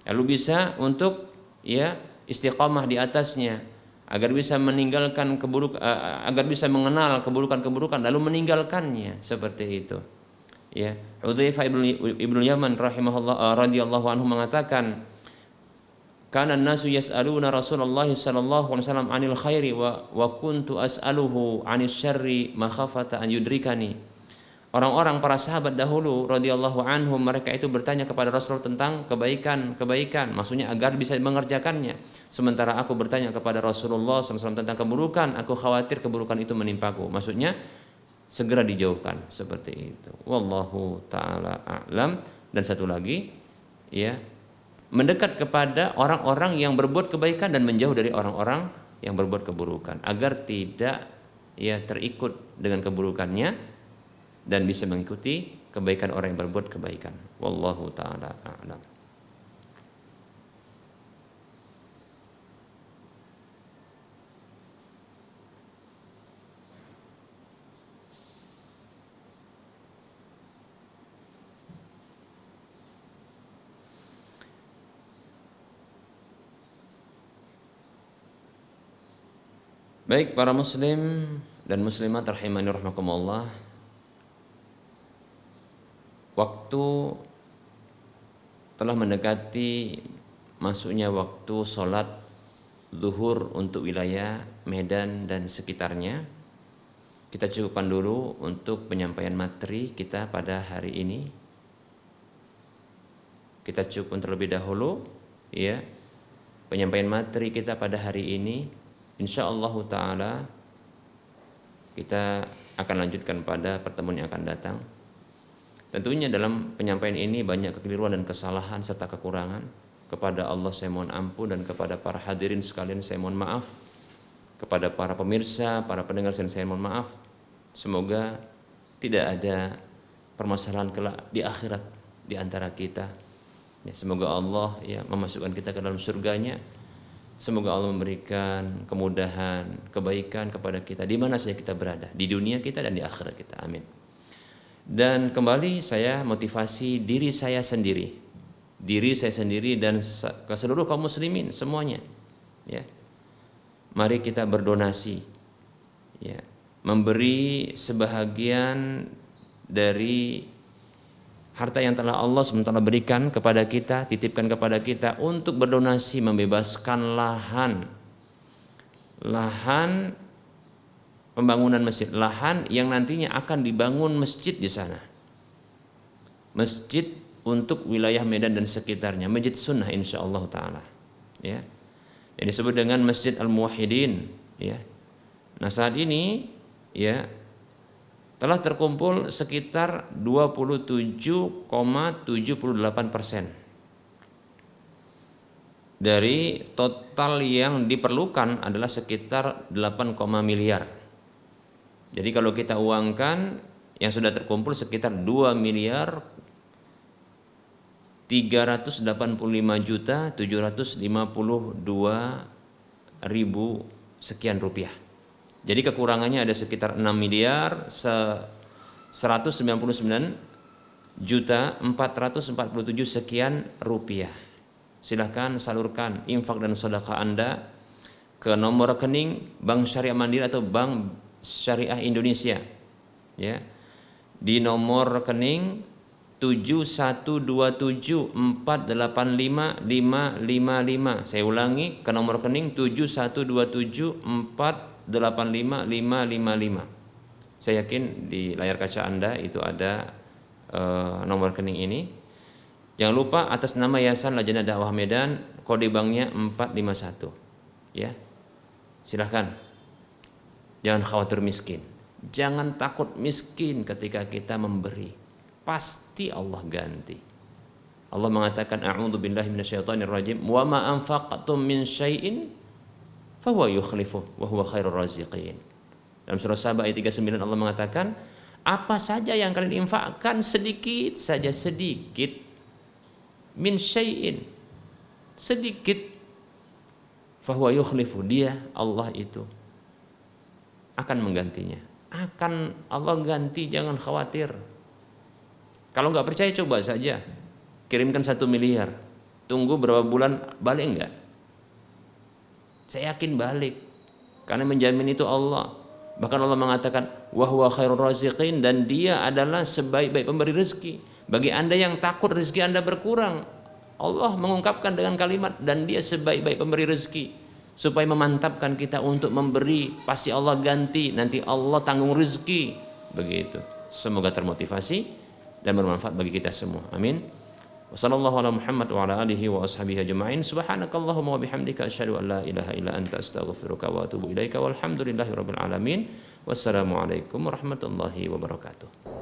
lalu bisa untuk ya istiqamah di atasnya, agar bisa meninggalkan agar bisa mengenal keburukan-keburukan lalu meninggalkannya, seperti itu. Ya, Hudzaifah ibnu Yaman rahimahullah radhiyallahu anhu mengatakan, kana an-nasu yas'aluna Rasulullah sallallahu alaihi wasallam 'anil khairi wa kuntu as'aluhu 'anil syarri makhafata an yudrikani. Orang-orang para sahabat dahulu radhiyallahu anhum, mereka itu bertanya kepada Rasul tentang kebaikan, maksudnya agar bisa mengerjakannya. Sementara aku bertanya kepada Rasulullah SAW tentang keburukan, aku khawatir keburukan itu menimpaku. Maksudnya segera dijauhkan, seperti itu. Wallahu taala a'lam. Dan satu lagi, ya, mendekat kepada orang-orang yang berbuat kebaikan dan menjauh dari orang-orang yang berbuat keburukan, agar tidak ya terikut dengan keburukannya dan bisa mengikuti kebaikan orang yang berbuat kebaikan. Wallahu taala a'lam. Baik para muslim dan muslimat rahimani rahimakumullah, waktu telah mendekati masuknya waktu sholat zuhur untuk wilayah Medan dan sekitarnya. Kita cukupkan dulu untuk penyampaian materi kita pada hari ini. Kita cukupkan terlebih dahulu ya penyampaian materi kita pada hari ini. Insyaallah ta'ala kita akan lanjutkan pada pertemuan yang akan datang. Tentunya dalam penyampaian ini banyak kekeliruan dan kesalahan serta kekurangan. Kepada Allah saya mohon ampun, dan kepada para hadirin sekalian saya mohon maaf. Kepada para pemirsa, para pendengar saya mohon maaf. Semoga tidak ada permasalahan kelak di akhirat di antara kita. Ya, semoga Allah ya memasukkan kita ke dalam surganya. Semoga Allah memberikan kemudahan, kebaikan kepada kita di mana saja kita berada, di dunia kita dan di akhirat kita. Amin. Dan kembali saya motivasi diri saya sendiri dan ke seluruh kaum muslimin semuanya. Ya, mari kita berdonasi, ya, memberi sebahagian dari harta yang telah Allah SWT berikan kepada kita, titipkan kepada kita untuk berdonasi, membebaskan lahan pembangunan masjid, lahan yang nantinya akan dibangun masjid di sana. Masjid untuk wilayah Medan dan sekitarnya, masjid sunnah insyaallah taala. Ya. Yang disebut dengan Masjid Al-Muwahhidin, ya. Nah, saat ini ya telah terkumpul sekitar 27,78% dari total yang diperlukan adalah sekitar 8, miliar. Jadi kalau kita uangkan yang sudah terkumpul sekitar 2 miliar 385.752.000 sekian rupiah. Jadi kekurangannya ada sekitar 6 miliar 199.447 sekian rupiah. Silahkan salurkan infak dan sedekah Anda ke nomor rekening Bank Syariah Mandiri atau Bank Syariah Indonesia. Ya. Di nomor rekening 7127485555. Saya ulangi, ke nomor rekening 7127485555. Saya yakin di layar kaca Anda itu ada nomor rekening ini. Jangan lupa atas nama Yayasan Lajnah Dakwah Medan, kode banknya 451. Ya. Silahkan. Jangan khawatir miskin. Jangan takut miskin ketika kita memberi. Pasti Allah ganti. Allah mengatakan a'udzu billahi minasyaitonir rajim wa ma anfaqtum min syai'in fahuwa yukhlifuh wa huwa khairur raziqin. Dalam surah Saba ayat 39 Allah mengatakan, apa saja yang kalian infakkan sedikit saja, sedikit, min syai'in, sedikit, fahuwa yukhlifu, dia Allah itu akan menggantinya. akan Allah ganti, jangan khawatir. Kalau nggak percaya coba saja, kirimkan 1 miliar, tunggu berapa bulan, balik nggak? Saya yakin balik, karena menjamin itu Allah. Bahkan Allah mengatakan wa huwa khairur raziqin, dan dia adalah sebaik-baik pemberi rezeki. Bagi Anda yang takut rezeki Anda berkurang, Allah mengungkapkan dengan kalimat dan dia sebaik-baik pemberi rezeki, supaya memantapkan kita untuk memberi. Pasti Allah ganti, nanti Allah tanggung rezeki. Begitu. Semoga termotivasi dan bermanfaat bagi kita semua. Amin. Wassallallahu ala Muhammad wa ala alihi wa ashabihi ajma'in. Subhanakallahumma wa bihamdika asyhadu an la ilaha illa anta astaghfiruka wa atubu ilaika walhamdulillahi rabbil alamin. Wassalamualaikum warahmatullahi wabarakatuh.